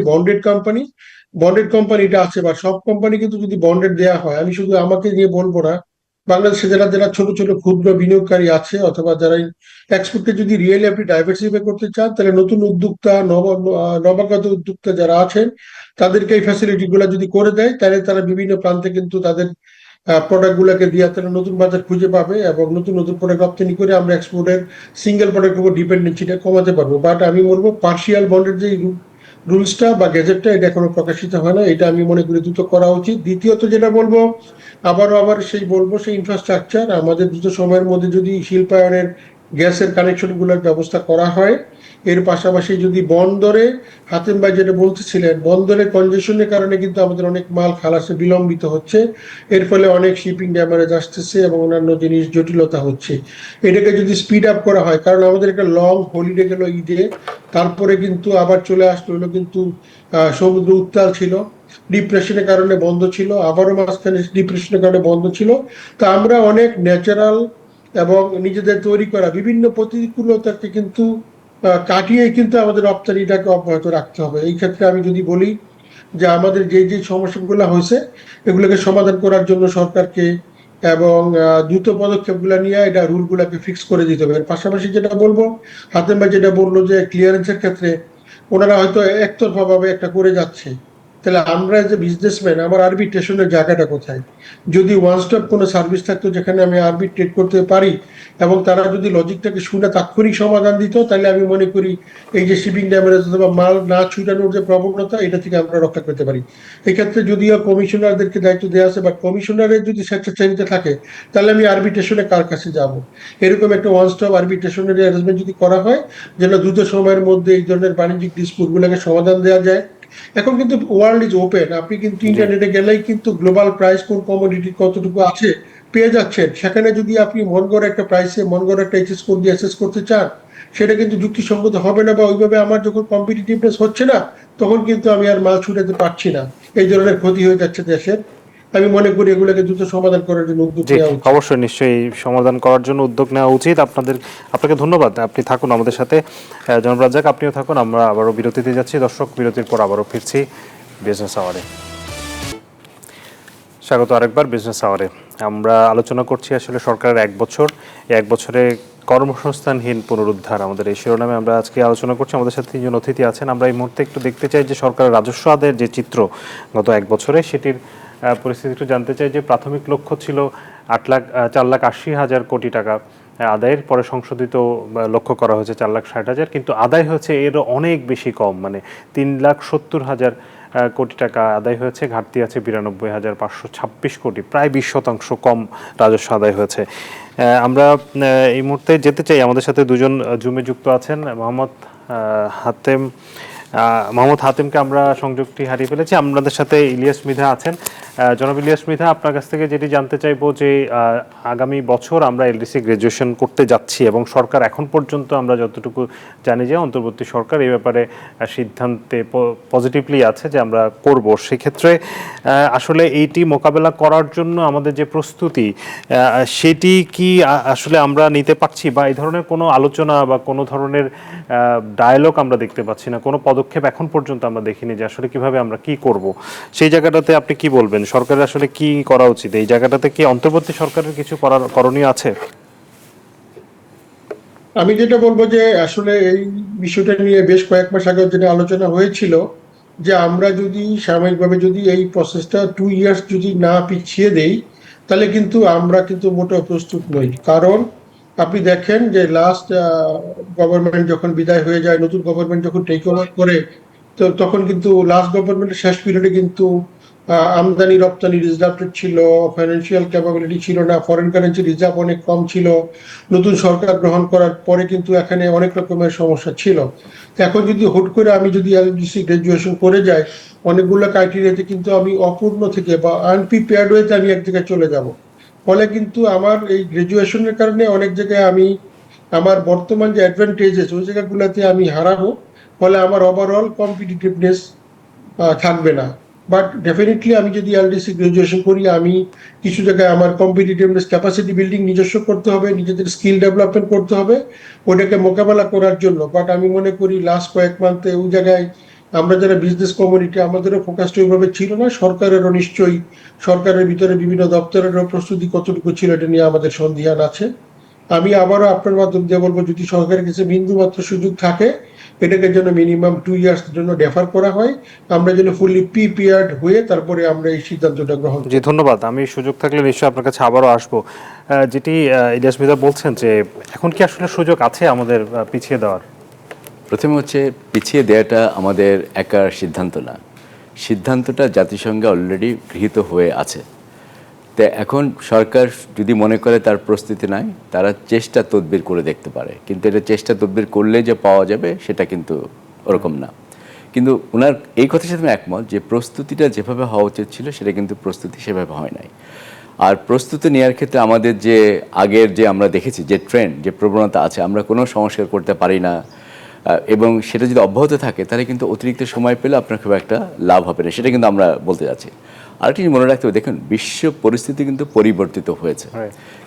S10: বন্ডেড কোম্পানিটা আছে, বা সব কোম্পানি কিন্তু যদি বন্ডেড দেওয়া হয়, আমি শুধু আমাকে নিয়ে বলবো না, বাংলাদেশে যারা যারা ছোট ছোট ক্ষুদ্র বিনিয়োগকারী আছে, অথবা যারা এক্সপোর্টকে যদি রিয়েলি আপনি ডাইভার্সিফাই করতে চান, তাহলে নতুন উদ্যোক্তা, নবাগত উদ্যোক্তা যারা আছেন, তাদেরকে এই ফ্যাসিলিটি গুলা যদি করে দেয়, তাহলে তারা বিভিন্ন প্রান্তে কিন্তু তাদের প্রোডাক্ট গুলাকে দিয়ে তারা নতুন বাজার খুঁজে পাবে, এবং নতুন নতুন প্রোডাক্ট রপ্তানি করে আমরা এক্সপোর্টের সিঙ্গেল প্রোডাক্টের উপর ডিপেন্ডেন্সিটা কমাতে পারবো। বাট আমি বলবো পার্শিয়াল বন্ডের যে রুলসটা বা গেজেটটা, এটা এখনো প্রকাশিত হয় না। এটা আমি মনে করি দ্রুত করা উচিত। দ্বিতীয়ত যেটা বলবো, আবার সেই ইনফ্রাস্ট্রাকচার আমাদের দ্রুত সময়ের মধ্যে যদি শিল্পায়নের গ্যাসের কানেকশন গুলোর ব্যবস্থা করা হয়, এর পাশাপাশি যদি বন্দরে, হাতেম ভাই যেটা বলতেছিলেন, বন্দরে কনজেশনের কারণে কিন্তু আমাদের অনেক মাল খালাসে বিলম্বিত হচ্ছে, এর ফলে অনেক শিপিং ড্যামারেজ আসতেছে এবং অন্যান্য জিনিস জটিলতা হচ্ছে। এটাকে যদি স্পিড আপ করা হয়, কারণ আমাদের একটা লং হলিডে গেল ঈদে, তারপরে কিন্তু আবার চলে আসলো হলো কিন্তু সমুদ্র উত্তাল ছিল, ডিপ্রেশনের কারণে বন্ধ ছিল, আবারও মাঝখানে ডিপ্রেশনের কারণে বন্ধ ছিল। তো আমরা অনেক ন্যাচারাল এবং নিজেদের তৈরি করা বিভিন্ন প্রতিকূলতাকে কিন্তু কাটিয়ে কিন্তু আমাদের রপ্তানিটাকে অব্যাহত রাখতে হবে। এই ক্ষেত্রে আমি যদি বলি যে আমাদের যে যে সমস্যাগুলো হয়েছে, এগুলোকে সমাধান করার জন্য সরকারকে এবং দ্রুত পদক্ষেপগুলো নিয়ে এটা রুলগুলোকে ফিক্স করে দিতে হবে। এর পাশাপাশি যেটা বলবো, হাতেম ভাই যেটা বললো যে ক্লিয়ারেন্সের ক্ষেত্রে ওনারা হয়তো একতরফা ভাবে একটা করে যাচ্ছে, তাহলে আমরা যে বিজনেসম্যান, আমার আরবিট্রেশনের জায়গাটা কোথায়? যদি ওয়ান স্টপ কোনো সার্ভিস থাকতো যেখানে আমি আরবিট্রেট করতে পারি, এবং তারা যদি লজিকটাকে শুনে তাৎক্ষণিক সমাধান দিত, তাহলে আমি মনে করি এই যে শিপিং ড্যামেজ অথবা মাল না ছুটানোর যে প্রবণতা, এটা থেকে আমরা রক্ষা করতে পারি। এক্ষেত্রে যদিও কমিশনারদেরকে দায়িত্ব দেওয়া আছে, বাট কমিশনারের যদি স্বেচ্ছাচারিতা থাকে, তাহলে আমি আরবিট্রেশনে কার কাছে যাব? এরকম একটা ওয়ান স্টপ আরবিট্রেশনের অ্যারেঞ্জমেন্ট যদি করা হয়, যেন দ্রুত সময়ের মধ্যে এই ধরনের বাণিজ্যিক ডিসপুটগুলোকে সমাধান দেওয়া যায়। এখন কিন্তু ওয়ার্ল্ড ইজ ওপেন, আপনি কিন্তু ইন্টারনেটে গেলেই কিন্তু গ্লোবাল প্রাইস কোন কমোডিটি কতটুকু আছে পেয়ে যাচ্ছেন। সেখানে যদি আপনি মন গড়া একটা প্রাইসে মন গড়া একটা এইচএস কোড দিয়ে অ্যাসেস করতে চান, সেটা কিন্তু যুক্তিসঙ্গত হবে না, বা ওইভাবে আমার যখন কম্পিটিটিভনেস হচ্ছে না, তখন কিন্তু আমি আর মাল ছুটাতে পারছি না, এই ধরনের ক্ষতি হয়ে যাচ্ছে দেশের। আমি মনে করি এগুলোকে দ্রুত সমাধান করার জন্য উদ্যোগ
S1: জি
S10: নেওয়া উচিত।
S1: অবশ্যই, নিশ্চয়ই সমাধান করার জন্য উদ্যোগ নেওয়া উচিত। আপনাকে ধন্যবাদ, আপনি থাকুন আমাদের সাথে। জনাব রাজ্জাক, আপনিও থাকুন। আমরা আবারও বিরতিতে যাচ্ছি। দর্শক, বিরতির পর আবারও ফিরছি বিজনেস আওয়ারে। স্বাগত আরেকবার বিজনেস আওয়ারে। আমরা আলোচনা করছি আসলে সরকারের এক বছরে কর্মসংস্থানহীন পুনরুদ্ধার, আমাদের এই শিরোনামে আমরা আজকে আলোচনা করছি। আমাদের সাথে তিনজন অতিথি আছেন। আমরা এই মুহূর্তে একটু দেখতে চাই যে সরকারের রাজস্ব আদায়ের যে চিত্র গত এক বছরে, সেটির পরিস্থিতি একটু জানতে চাই। যে প্রাথমিক লক্ষ্য ছিল 4,80,000 কোটি টাকা আদায়ের, পরে সংশোধিত লক্ষ্য করা হয়েছে 4,60,000, কিন্তু আদায় হয়েছে এরও অনেক বেশি কম, মানে 3,70,000 কোটি টাকা আদায় হয়েছে। ঘাটতি আছে 92,526 কোটি, প্রায় 20% কম রাজস্ব আদায় হয়েছে। আমরা এই মুহূর্তে যেতে চাই, আমাদের সাথে দুজন জুমে যুক্ত আছেন। মোহাম্মদ হাতেমকে আমরা সংযোগটি হারিয়ে ফেলেছি। আমাদের সাথে ইলিয়াস মৃধা আছেন। জনাব ইলিয়াস মৃধা, আপনার কাছ থেকে যেটি জানতে চাইবো যে আগামী বছর আমরা এলডিসি গ্র্যাজুয়েশন করতে যাচ্ছি এবং সরকার এখন পর্যন্ত আমরা যতটুকু জানি যে অন্তর্বর্তী সরকার এই ব্যাপারে সিদ্ধান্তে পজিটিভলি আছে যে আমরা করব। সেক্ষেত্রে আসলে এইটি মোকাবেলা করার জন্য আমাদের যে প্রস্তুতি সেটি কি আসলে আমরা নিতে পারছি, বা এই ধরনের কোনো আলোচনা বা কোনো ধরনের ডায়ালগ আমরা দেখতে পাচ্ছি না, কোনো পদক্ষেপ এখন পর্যন্ত আমরা দেখিনি যে আসলে কিভাবে আমরা কি করব। সেই জায়গাটাতে আপনি কি বলবেন, সরকারের আসলে কি করা উচিত? এই জায়গাটাতে কি অন্তর্বর্তী সরকারের কিছু করণীয় আছে?
S10: আমি যেটা বলবো যে আসলে এই বিষয়টা নিয়ে বেশ কয়েক মাস আগে যেটা আলোচনা হয়েছিল যে আমরা যদি সাময়িকভাবে যদি এই প্রসেসটা 2 ইয়ার্স যদি না পিছিয়ে দেই তাহলে কিন্তু আমরা কিন্তু মোটেও প্রস্তুত নই। কারণ আপনি দেখেন যে লাস্ট গভর্নমেন্ট যখন বিদায় হয়ে যায়, নতুন গভর্নমেন্ট যখন টেক ওভার করে, তো তখন কিন্তু লাস্ট গভর্নমেন্টের শেষ পিরিয়ডে কিন্তু আমদানি রপ্তানি ডিসরাপ্টেড ছিল, ফাইন্যান্সিয়াল ক্যাপাবিলিটি ছিল না, ফরেন কারেন্সি রিজার্ভ অনেক কম ছিল। নতুন সরকার গ্রহণ করার পরে কিন্তু এখানে অনেক রকমের সমস্যা ছিল। এখন যদি হুট করে আমি যদি এলডিসি গ্রাজুয়েশন করে যাই, অনেকগুলো ক্রাইটেরিয়াতে কিন্তু আমি অপূর্ণ থেকে বা আনপ্রিপেয়ার্ড ওয়েতে আমি এক জায়গায় চলে যাব। ফলে কিন্তু আমার এই গ্রাজুয়েশনের কারণে অনেক জায়গায় আমি আমার বর্তমান যে অ্যাডভান্টেজেস ওই জায়গাগুলোতে আমি হারাবো। ফলে আমার ওভারঅল কম্পিটিটিভনেস থাকবে না। বাট ডেফিনেটলি আমি যদি এলডিসি গ্রাজুয়েশন করি, আমি কিছু জায়গায় আমার কম্পিটিটিভনেস ক্যাপাসিটি বিল্ডিং নিজস্ব করতে হবে, নিজেদের স্কিল ডেভেলপমেন্ট করতে হবে ওটাকে মোকাবেলা করার জন্য। বাট আমি মনে করি লাস্ট কয়েক মান্থে ওই জায়গায় আমরা যারা বিজনেস কমিউনিটি আমাদেরও ফোকাসটা ওইভাবে ছিল না। সরকারেরও নিশ্চয়ই সরকারের ভিতরে বিভিন্ন দপ্তরেরও প্রস্তুতি কতটুকু ছিল এটা নিয়ে আমাদের সন্দিহান আছে। আমি আবারও আপনার মাধ্যম দিয়ে বলবো, যদি সরকারের কাছে বিন্দু মাত্র সুযোগ থাকে এটাকে যেন মিনিমাম 2 ইয়ার্স জন্য ডেফার করা হয়, আমরা যেন ফুললি প্রিপেয়ার্ড হয়ে তারপরে আমরা এই সিদ্ধান্তটা গ্রহণ করি।
S1: জি ধন্যবাদ। আমি সুযোগ থাকলে নিশ্চয়ই আপনার কাছে আবারও আসবো। যেটি ইলিয়াস মৃধা বলছেন যে এখন কি আসলে সুযোগ আছে আমাদের পিছিয়ে দেওয়ার?
S8: প্রথমে হচ্ছে পিছিয়ে দেওয়াটা আমাদের একার সিদ্ধান্ত না, সিদ্ধান্তটা জাতিসংঘে অলরেডি গৃহীত হয়ে আছে। তো এখন সরকার যদি মনে করে তার প্রস্তুতি নাই, তারা চেষ্টা তদবির করে দেখতে পারে, কিন্তু এটা চেষ্টা তদবির করলে যে পাওয়া যাবে সেটা কিন্তু ওরকম না। কিন্তু ওনার এই কথার সাথে আমি একমত যে প্রস্তুতিটা যেভাবে হওয়া উচিত ছিল সেটা কিন্তু প্রস্তুতি সেভাবে হয় নাই। আর প্রস্তুতি নেওয়ার ক্ষেত্রে আমাদের যে আগের যে আমরা দেখেছি যে ট্রেন্ড, যে প্রবণতা আছে, আমরা কোনো সংস্কার করতে পারি না, এবং সেটা যদি অব্যাহত থাকে তাহলে কিন্তু অতিরিক্ত সময় পেলে আপনার খুব একটা লাভ হবে না, সেটা কিন্তু আমরা বলতে যাচ্ছি। আরেকটি মনে রাখতে হবে, দেখুন বিশ্ব পরিস্থিতি কিন্তু পরিবর্তিত হয়েছে।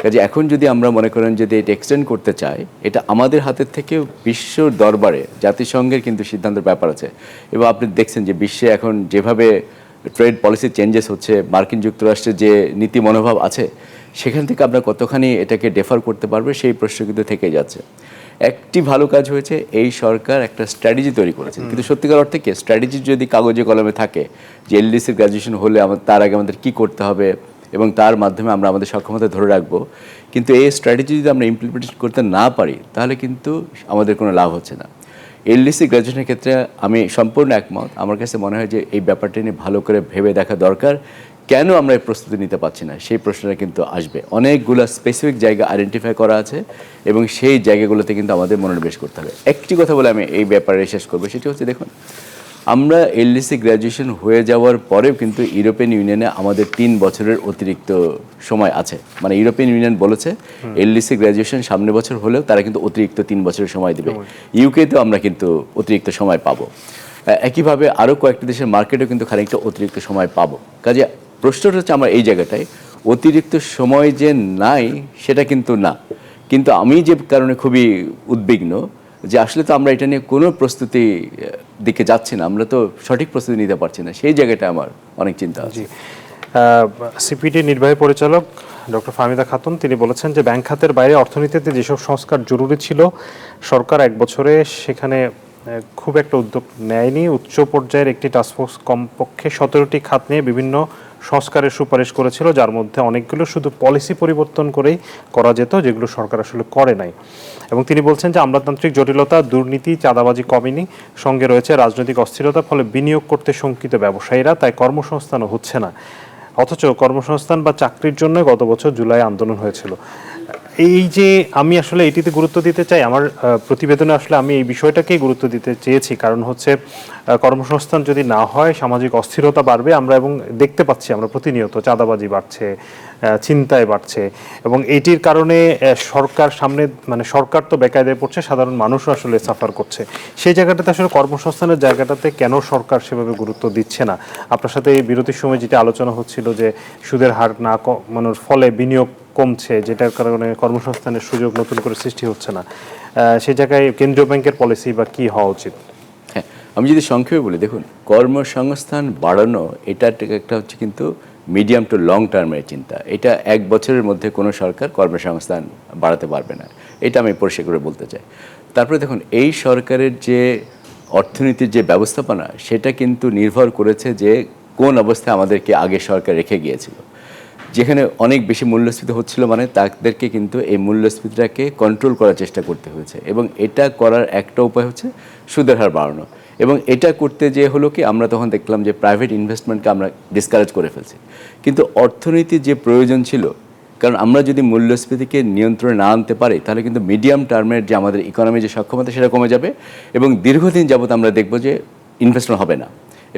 S8: কাজে এখন যদি আমরা মনে করেন যদি এটা এক্সটেন্ড করতে চাই, এটা আমাদের হাতের থেকে বিশ্ব দরবারে জাতিসংঘের কিন্তু সিদ্ধান্তের ব্যাপার আছে। এবং আপনি দেখছেন যে বিশ্বে এখন যেভাবে ট্রেড পলিসি চেঞ্জেস হচ্ছে, মার্কিন যুক্তরাষ্ট্রের যে নীতি মনোভাব আছে, সেখান থেকে আমরা কতখানি এটাকে ডেফার করতে পারবে সেই প্রশ্ন কিন্তু থেকে যাচ্ছে। একটি ভালো কাজ হয়েছে, এই সরকার একটা স্ট্র্যাটেজি তৈরি করেছে, কিন্তু সত্যিকার অর্থে কি স্ট্র্যাটেজি যদি কাগজে কলমে থাকে যে এলডিসির গ্র্যাজুয়েশন হলে তার আগে আমাদের কী করতে হবে এবং তার মাধ্যমে আমরা আমাদের সক্ষমতা ধরে রাখবো, কিন্তু এই স্ট্র্যাটেজি যদি আমরা ইমপ্লিমেন্ট করতে না পারি তাহলে কিন্তু আমাদের কোনো লাভ হচ্ছে না। এলডিসি গ্র্যাজুয়েশনের ক্ষেত্রে আমি সম্পূর্ণ একমত। আমার কাছে মনে হয় যে এই ব্যাপারটা নিয়ে ভালো করে ভেবে দেখা দরকার, কেন আমরা এই প্রস্তুতি নিতে পারছি না সেই প্রশ্নটা কিন্তু আসবে। অনেকগুলো স্পেসিফিক জায়গা আইডেন্টিফাই করা আছে এবং সেই জায়গাগুলোতে কিন্তু আমাদের মনোনিবেশ করতে হবে। একটি কথা বলে আমি এই ব্যাপারে শেষ করবো, সেটি হচ্ছে দেখুন আমরা এলডিসি গ্র্যাজুয়েশন হয়ে যাওয়ার পরেও কিন্তু ইউরোপিয়ান ইউনিয়নে আমাদের 3 বছরের অতিরিক্ত সময় আছে। মানে ইউরোপিয়ান ইউনিয়ন বলেছে এলডিসি গ্র্যাজুয়েশন সামনে বছর হলেও তারা কিন্তু অতিরিক্ত 3 বছরের সময় দেবে। ইউকেতেও আমরা কিন্তু অতিরিক্ত সময় পাবো, একইভাবে আরও কয়েকটি দেশের মার্কেটেও কিন্তু খানিকটা অতিরিক্ত সময় পাবো। কাজে প্রশ্নটা হচ্ছে আমার এই জায়গাটায় অতিরিক্ত সময় যে নাই সেটা কিন্তু না, কিন্তু আমি যে কারণে খুবই উদ্বিগ্ন যে আসলে তো আমরা এটা নিয়ে কোনো প্রস্তুতি দিকে যাচ্ছি না, আমরা তো সঠিক প্রস্তুতি নিতে পারছি না, সেই জায়গাটা আমার অনেক চিন্তা আছে।
S1: সিপিডি নির্বাহী পরিচালক ডক্টর ফাহমিদা খাতুন তিনি বলেছেন যে ব্যাংক খাতের বাইরে অর্থনীতিতে যেসব সংস্কার জরুরি ছিল সরকার 1 বছরে সেখানে খুব একটা উদ্যোগ নেয়নি। উচ্চ পর্যায়ের একটি টাস্কফোর্স কমপক্ষে 17টি খাত নিয়ে বিভিন্ন সংস্কারের সুপারিশ করেছিল, যার মধ্যে অনেকগুলো শুধু পলিসি পরিবর্তন করেই করা যেত, যেগুলো সরকার আসলে করে নাই। এবং তিনি বলছেন যে আমলাতান্ত্রিক জটিলতা, দুর্নীতি, চাঁদাবাজি কমেনি, সঙ্গে রয়েছে রাজনৈতিক অস্থিরতা, ফলে বিনিয়োগ করতে শঙ্কিত ব্যবসায়ীরা, তাই কর্মসংস্থানও হচ্ছে না। অথচ কর্মসংস্থান বা চাকরির জন্য গত বছর জুলাই আন্দোলন হয়েছিল। এই যে আমি আসলে এটিতে গুরুত্ব দিতে চাই, আমার প্রতিবেদনে আসলে আমি এই বিষয়টাকেই গুরুত্ব দিতে চেয়েছি, কারণ হচ্ছে কর্মসংস্থান যদি না হয় সামাজিক অস্থিরতা বাড়বে। আমরা এবং দেখতে পাচ্ছি আমরা প্রতিনিয়ত চাঁদাবাজি বাড়ছে, ছিনতাই বাড়ছে, এবং এটির কারণে সরকার সামনে মানে সরকার তো বেকায়দায় পড়ছে, সাধারণ মানুষও আসলে সাফার করছে। সেই জায়গাটাতে আসলে কর্মসংস্থানের জায়গাটাতে কেন সরকার সেভাবে গুরুত্ব দিচ্ছে না? আপনার সাথে এই বিরতির সময় যেটা আলোচনা হচ্ছিল যে সুদের হার না কমানোর ফলে বিনিয়োগ কমছে, যেটার কারণে কর্মসংস্থানের সুযোগ নতুন করে সৃষ্টি হচ্ছে না, সেই জায়গায় কেন্দ্রীয় ব্যাংকের পলিসি বা কি হওয়া উচিত?
S8: হ্যাঁ, আমি যদি সংক্ষেপে বলি, দেখুন, কর্মসংস্থান বাড়ানো এটা একটা হচ্ছে কিন্তু মিডিয়াম টু লং টার্মের চিন্তা। এটা 1 বছরের মধ্যে কোনো সরকার কর্মসংস্থান বাড়াতে পারবে না, এটা আমি পরিষ্কার করে বলতে চাই। তারপরে দেখুন, এই সরকারের যে অর্থনীতির যে ব্যবস্থাপনা সেটা কিন্তু নির্ভর করেছে যে কোন অবস্থায় আমাদেরকে আগে সরকার রেখে গিয়েছিল। যেখানে অনেক বেশি মূল্যস্ফীতি হচ্ছিল, মানে তাদেরকে কিন্তু এই মূল্যস্ফীতিটাকে কন্ট্রোল করার চেষ্টা করতে হয়েছে, এবং এটা করার একটা উপায় হচ্ছে সুদের হার বাড়ানো। এবং এটা করতে যে হলো কি, আমরা তখন দেখলাম যে প্রাইভেট ইনভেস্টমেন্টকে আমরা ডিসকারেজ করে ফেলছি। কিন্তু অর্থনীতির যে প্রয়োজন ছিল, কারণ আমরা যদি মূল্যস্ফীতিকে নিয়ন্ত্রণে না আনতে পারি তাহলে কিন্তু মিডিয়াম টার্মের যে আমাদের ইকোনমির যে সক্ষমতা সেটা কমে যাবে, এবং দীর্ঘদিন যাবত আমরা দেখব যে ইনভেস্টমেন্ট হবে না,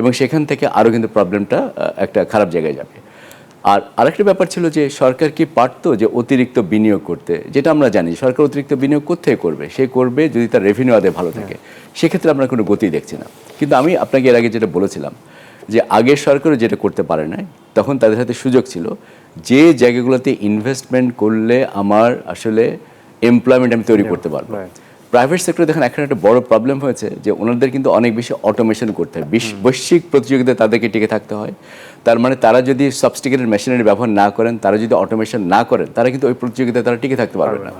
S8: এবং সেখান থেকে আরও কিন্তু প্রবলেমটা একটা খারাপ জায়গায় যাবে। আর আরেকটা ব্যাপার ছিল যে সরকার কি পারতো যে অতিরিক্ত বিনিয়োগ করতে, যেটা আমরা জানি সরকার অতিরিক্ত বিনিয়োগ কোথায় করবে, সে করবে যদি তার রেভিনিউ আদায় ভালো থাকে। সেক্ষেত্রে আমরা কোনো গতি দেখছি না। কিন্তু আমি আপনাকে এর আগে যেটা বলেছিলাম যে আগের সরকারও যেটা করতে পারে নাই, তখন তাদের হাতে সুযোগ ছিল যে জায়গাগুলোতে ইনভেস্টমেন্ট করলে আমার আসলে এমপ্লয়মেন্ট আমি তৈরি করতে পারবো। প্রাইভেট সেক্টরে দেখেন এখন একটা বড় প্রবলেম হয়েছে যে ওনাদের কিন্তু অনেক বেশি অটোমেশন করতে হয়, বৈশ্বিক প্রতিযোগিতায় তাদেরকে টিকে থাকতে হয়। তার মানে তারা যদি সফিস্টিকেটেড মেশিনারি ব্যবহার না করেন, তারা যদি অটোমেশন না করেন, তারা কিন্তু ওই প্রতিযোগিতায় তারা টিকে থাকতে পারবে না।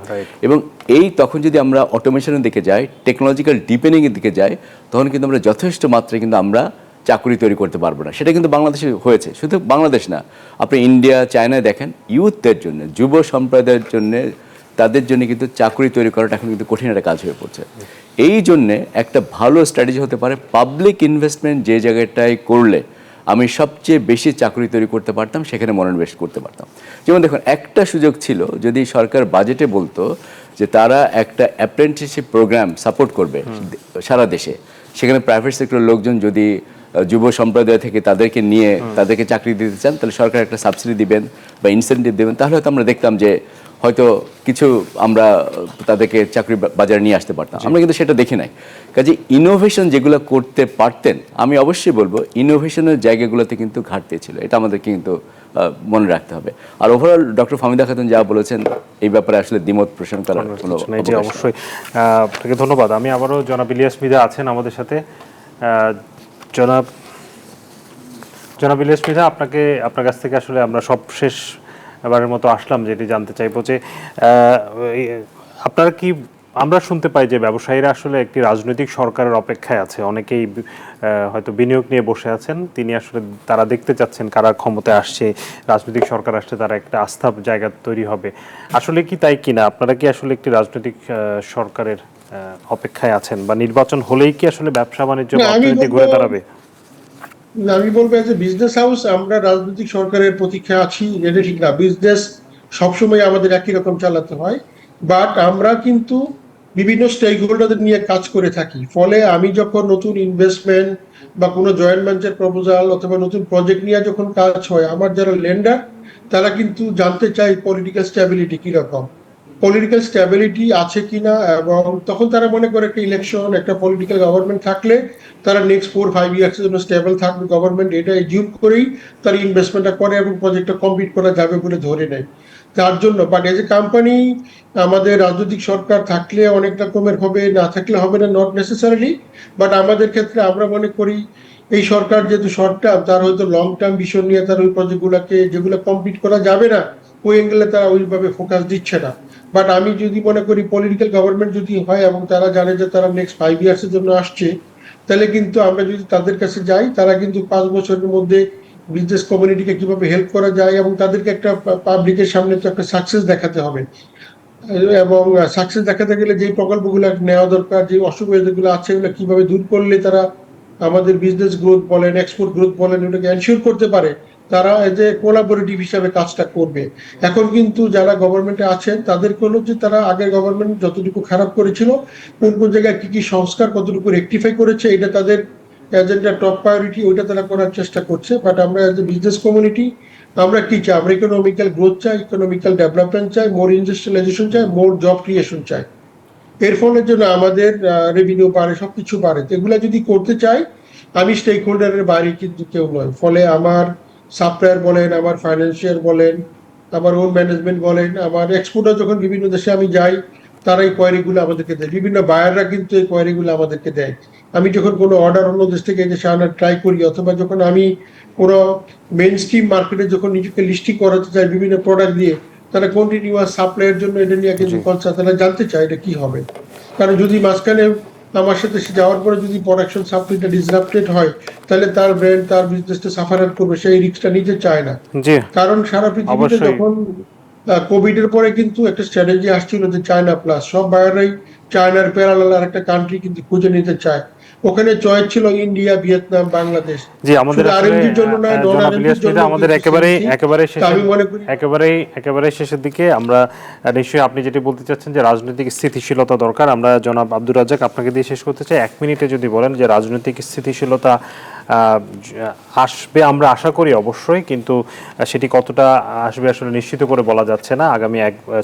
S8: এবং এই তখন যদি আমরা অটোমেশনের দিকে যাই, টেকনোলজিক্যাল ডিপেন্ডিংয়ের দিকে যাই, তখন কিন্তু আমরা যথেষ্ট মাত্রায় কিন্তু আমরা চাকরি তৈরি করতে পারবো না। সেটা কিন্তু বাংলাদেশে হয়েছে, শুধু বাংলাদেশ না, আপনি ইন্ডিয়া, চায়নায় দেখেন, ইউথদের জন্য, যুব সম্প্রদায়ের জন্য, তাদের জন্য কিন্তু চাকরি তৈরি করাটা এখন কিন্তু কঠিন একটা কাজ হয়ে পড়ছে। এই জন্যে একটা ভালো স্ট্র্যাটেজি হতে পারে পাবলিক ইনভেস্টমেন্ট যে জায়গাটায় করলে আমি সবচেয়ে বেশি চাকরি তৈরি করতে পারতাম, সেখানে মনোনিবেশ করতে পারতাম। যেমন দেখুন, একটা সুযোগ ছিল যদি সরকার বাজেটে বলতো যে তারা একটা অ্যাপ্রেন্টিসশিপ প্রোগ্রাম সাপোর্ট করবে সারা দেশে, সেখানে প্রাইভেট সেক্টরের লোকজন যদি যুব সম্প্রদায় থেকে তাদেরকে নিয়ে তাদেরকে চাকরি দিতে চান, তাহলে সরকার একটা সাবসিডি দিবেন বা ইনসেন্টিভ দেবেন, তাহলে হয়তো আমরা দেখতাম যে হয়তো কিছু আমরা তাদেরকে চাকরি বাজারে নিয়ে আসতে পারতাম। আমরা কিন্তু সেটা দেখি নাই। কাজে ইনোভেশন যেগুলো করতে পারতেন, আমি অবশ্যই বলবো ইনোভেশনের জায়গাগুলোতে কিন্তু ঘাটতি ছিল, এটা আমাদেরকে কিন্তু মনে রাখতে হবে। আর ওভারঅল ডক্টর ফাহমিদা খাতুন যা বলেছেন এই ব্যাপারে আসলে দ্বিমত পোষণ করার কোনো
S1: অবশ্যই। আপনাকে ধন্যবাদ। আমি আবারও জনাব ইলিয়াস মৃধা আছেন আমাদের সাথে। জনাব ইলিয়াস মৃধা, আপনার কাছ থেকে আসলে আমরা সব শেষ এবারের মতো আসলাম, যেটি জানতে চাইবো যে আপনারা কি, আমরা শুনতে পাই যে ব্যবসায়ীরা আসলে একটি রাজনৈতিক সরকারের অপেক্ষায় আছে, অনেকেই হয়তো বিনিয়োগ নিয়ে বসে আছেন, তিনি আসলে তারা দেখতে চাচ্ছেন কারা ক্ষমতায় আসছে, রাজনৈতিক সরকার আসছে, তারা একটা আস্থার জায়গা তৈরি হবে। আসলে কি তাই কিনা? আপনারা কি আসলে একটি রাজনৈতিক সরকারের অপেক্ষায় আছেন, বা নির্বাচন হলেই কি আসলে ব্যবসা বাণিজ্য অর্থনীতি ঘুরে দাঁড়াবে?
S10: আমি বলবো এজ এ বিজনেস হাউস আমরা রাজনৈতিক সরকারের প্রতীক্ষা আছি, এটা ঠিক না। বিজনেস সবসময় আমাদের একই রকম চালাতে হয়, বাট আমরা কিন্তু বিভিন্ন স্টেক হোল্ডারদের নিয়ে কাজ করে থাকি। ফলে আমি যখন নতুন ইনভেস্টমেন্ট বা কোনো জয়েন্ট ভেঞ্চার প্রপোজাল অথবা নতুন প্রজেক্ট নিয়ে যখন কাজ হয়, আমার যারা লেন্ডার তারা কিন্তু জানতে চায় পলিটিক্যাল স্ট্যাবিলিটি কিরকম, পলিটিক্যাল স্ট্যাবিলিটি আছে কিনা, এবং তখন তারা মনে করে একটা ইলেকশন, একটা পলিটিক্যাল গভর্নমেন্ট থাকলে তারা নেক্সট 4-5 ইয়ার্সের জন্য স্টেবল থাকবে গভর্নমেন্ট, এটা এজিউম করেই তারা ইনভেস্টমেন্টটা করে এবং প্রজেক্টটা কমপ্লিট করা যাবে বলে ধরে নেয়। তার জন্য বাট এজ এ কোম্পানি আমাদের রাজনৈতিক সরকার থাকলে অনেক রকমের হবে, না থাকলে হবে না, নট নেসেসারিলি। বাট আমাদের ক্ষেত্রে আমরা মনে করি এই সরকার যেহেতু শর্ট টার্ম, তার হয়তো লং টার্ম বিষয় নিয়ে তার ওই প্রজেক্টগুলোকে যেগুলো কমপ্লিট করা যাবে না ওই অ্যাঙ্গেলে তারা ওইভাবে ফোকাস দিচ্ছে না। বাট আমি যদি মনে করি পলিটিক্যাল গভর্নমেন্ট যদি হয় এবং তারা জানে যে তারা নেক্সট 5 ইয়ার্সের জন্য আসছে, তাহলে কিন্তু আমরা যদি তাদের কাছে যাই, তারা কিন্তু 5 বছরের মধ্যে বিজনেস কমিউনিটিকে কিভাবে হেল্প করা যায় এবং তাদেরকে একটা পাবলিকের সামনে তো একটা সাকসেস দেখাতে হবে, এবং সাকসেস দেখাতে গেলে যে প্রকল্পগুলো নেওয়া দরকার, যে অসুবিধাগুলো আছে এগুলো কিভাবে দূর করলে তারা আমাদের বিজনেস গ্রোথ বলেন, এক্সপোর্ট গ্রোথ বলেন, ওটাকে এনশিওর করতে পারে, তারা এজ এ কোলাবোরেটিভ হিসাবে কাজটা করবে। এখন কিন্তু যারা গভর্নমেন্টে আছেন তাদেরকে হলো যে তারা আগের গভর্নমেন্ট যতটুকু খারাপ করেছিল, কোন কোন জায়গায় কি কি সংস্কার কতটুকু রেকটিফাই করেছে, এটা তাদের এজেন্ডা টপ প্রায়োরিটি, ওইটা তারা করার চেষ্টা করছে। বাট আমরা এজ এ বিজনেস কমিউনিটি আমরা কি চাই? আমরা ইকোনমিক্যাল গ্রোথ চাই, ইকোনমিক্যাল ডেভেলপমেন্ট চাই, মোর ইন্ডাস্ট্রিয়ালাইজেশন চাই, মোর জব ক্রিয়েশন চাই। এর ফলে জন্য আমাদের রেভিনিউ বাড়ে, সবকিছু বাড়ে। তো এগুলা যদি করতে চাই, আমি স্টেক হোল্ডারের বাইরে কিন্তু কেউ নয়। ফলে আমার সাপ্লায়ার বলেন, আমার ফাইন্যান্সিয়াল বলেন, আমার ওন ম্যানেজমেন্ট বলেন, আমার এক্সপোর্টার যখন বিভিন্ন দেশে আমি যাই, তারা এই কোয়ারিগুলো আমাদেরকে দেয়। বিভিন্ন বায়াররা কিন্তু এই কোয়ারিগুলো আমাদেরকে দেয়। আমি যখন কোনো অর্ডার অন্য দেশ থেকে এসে আনার ট্রাই করি, অথবা যখন আমি কোনো মেইন স্ট্রিম মার্কেটে যখন নিজেকে লিস্টিং করাতে চাই বিভিন্ন প্রোডাক্ট দিয়ে, তারা কন্টিনিউয়াস সাপ্লাইয়ের জন্য এটা নিয়ে কিন্তু কনসার্ন, তারা জানতে চায় এটা কি হবে। কারণ যদি মাঝখানে আমার সাথে সে যাওয়ার পরে যদি প্রোডাকশন সাপ্লাইটা ডিসরাপ্টেড হয়, তাহলে তার ব্র্যান্ড, তার বিজনেসটা সাফার করবে, সেই রিস্কটা নিতে চায় না।
S1: জি,
S10: কারণ সারা পৃথিবীতে
S1: অবশ্যই।
S10: যখন কোভিড এর পরে কিন্তু একটা স্ট্র্যাটেজি আসছিল যে চায়না প্লাস, সব বায়াররাই চায়নার প্যারালাল আর একটা কান্ট্রি কিন্তু খুঁজে নিতে চায়। ওখানে চয়েস ছিল ইন্ডিয়া, ভিয়েতনাম, বাংলাদেশ।
S1: জি, আমাদের আসলে
S10: আরএমডির জন্য নয়, নন
S1: জনাব
S10: আরএমডির
S1: ইলিয়াস
S10: জন্য
S1: মির্জা আমাদের একেবারে
S10: আমি মনে করি
S1: একেবারে শেষের দিকে আমরা নিশ্চয়ই আপনি যেটি বলতে চাচ্ছেন যে রাজনৈতিক স্থিতিশীলতা দরকার। আমরা জনাব আব্দুর রাজ্জাক আপনাকে দিয়ে শেষ করতে চাই, 1 মিনিটে যদি বলেন যে রাজনৈতিক স্থিতিশীলতা আসবে, আমরা আশা করি অবশ্যই, কিন্তু সেটি কতটা আসবে আসলে নিশ্চিত করে বলা যাচ্ছে না। আগামী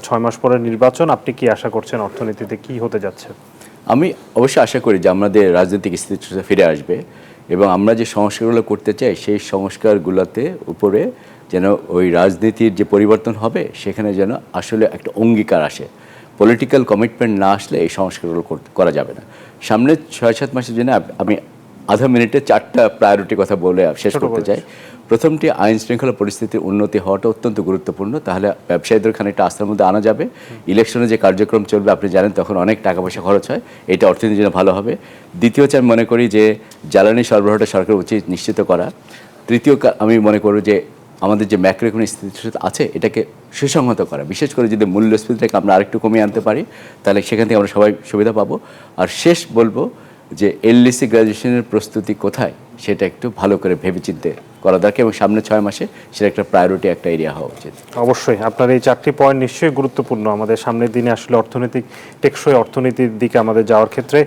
S1: 6 মাস পরে নির্বাচন, আপনি কি আশা করছেন অর্থনীতিতে কি হতে যাচ্ছে?
S8: আমি অবশ্যই আশা করি যে আমাদের রাজনৈতিক স্থিতিশীলতা ফিরে আসবে এবং আমরা যে সংস্কারগুলো করতে চাই সেই সংস্কারগুলোতে উপরে যেন ওই রাজনীতির যে পরিবর্তন হবে সেখানে যেন আসলে একটা অঙ্গীকার আসে। পলিটিক্যাল কমিটমেন্ট না আসলে এই সংস্কারগুলো করা যাবে না। সামনে 6-7 মাসের জন্য আমি আধা মিনিটে 4টা প্রায়োরিটি কথা বলে শেষ করতে চাই। প্রথমটি, আইন শৃঙ্খলা পরিস্থিতির উন্নতি হওয়াটা অত্যন্ত গুরুত্বপূর্ণ, তাহলে ব্যবসায়ীদের খানিকটা আস্থার মধ্যে আনা যাবে। ইলেকশনে যে কার্যক্রম চলবে আপনি জানেন, তখন অনেক টাকা পয়সা খরচ হয়, এটা অর্থনীতির জন্য ভালো হবে। দ্বিতীয় হচ্ছে, আমি মনে করি যে জ্বালানি সরবরাহটা সরকার উচিত নিশ্চিত করা। তৃতীয়, আমি মনে করি যে আমাদের যে ম্যাক্রো ইকোনমিক স্থিতিশীলতা আছে এটাকে সুসংহত করা, বিশেষ করে যদি মূল্যস্ফীতিটাকে আমরা আরেকটু কমিয়ে আনতে পারি তাহলে সেখান থেকে আমরা সবাই সুবিধা পাবো। আর শেষ বলবো যে এলডিসি গ্র্যাজুয়েশনের প্রস্তুতি কোথায় সেটা একটু ভালো করে ভেবেচিন্তে করা দরকার এবং সামনে 6 মাসে সেটা একটা প্রায়োরিটি, একটা এরিয়া হওয়া উচিত।
S1: অবশ্যই আপনার এই 4টি পয়েন্ট নিশ্চয়ই গুরুত্বপূর্ণ আমাদের সামনের দিনে আসলে টেকসই অর্থনীতির দিকে আমাদের যাওয়ার ক্ষেত্রে।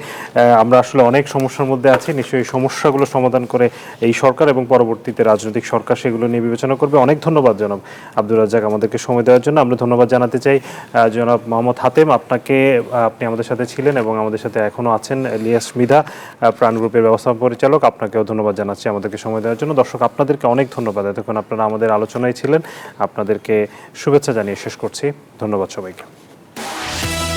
S1: আমরা আসলে অনেক সমস্যার মধ্যে আছি, নিশ্চয়ই এই সমস্যাগুলো সমাধান করে এই সরকার এবং পরবর্তীতে রাজনৈতিক সরকার সেগুলো নিয়ে বিবেচনা করবে। অনেক ধন্যবাদ জনাব আব্দুর রাজ্জাক আমাদেরকে সময় দেওয়ার জন্য। আমরা ধন্যবাদ জানাতে চাই জনাব মোহাম্মদ হাতেম আপনাকে, আপনি আমাদের সাথে ছিলেন এবং আমাদের সাথে এখনও আছেন। ইলিয়াস মৃধা, প্রাণ গ্রুপের ব্যবস্থাপনা পরিচালক, আপনাকেও ধন্যবাদ জানাচ্ছি আমাদেরকে সময় দেওয়ার জন্য। দর্শক আপনাদেরকে অনেক ধন্যবাদ, এতক্ষণ আপনারা আমাদের আলোচনায় ছিলেন। আপনাদেরকে শুভেচ্ছা জানিয়ে শেষ করছি। ধন্যবাদ সবাইকে।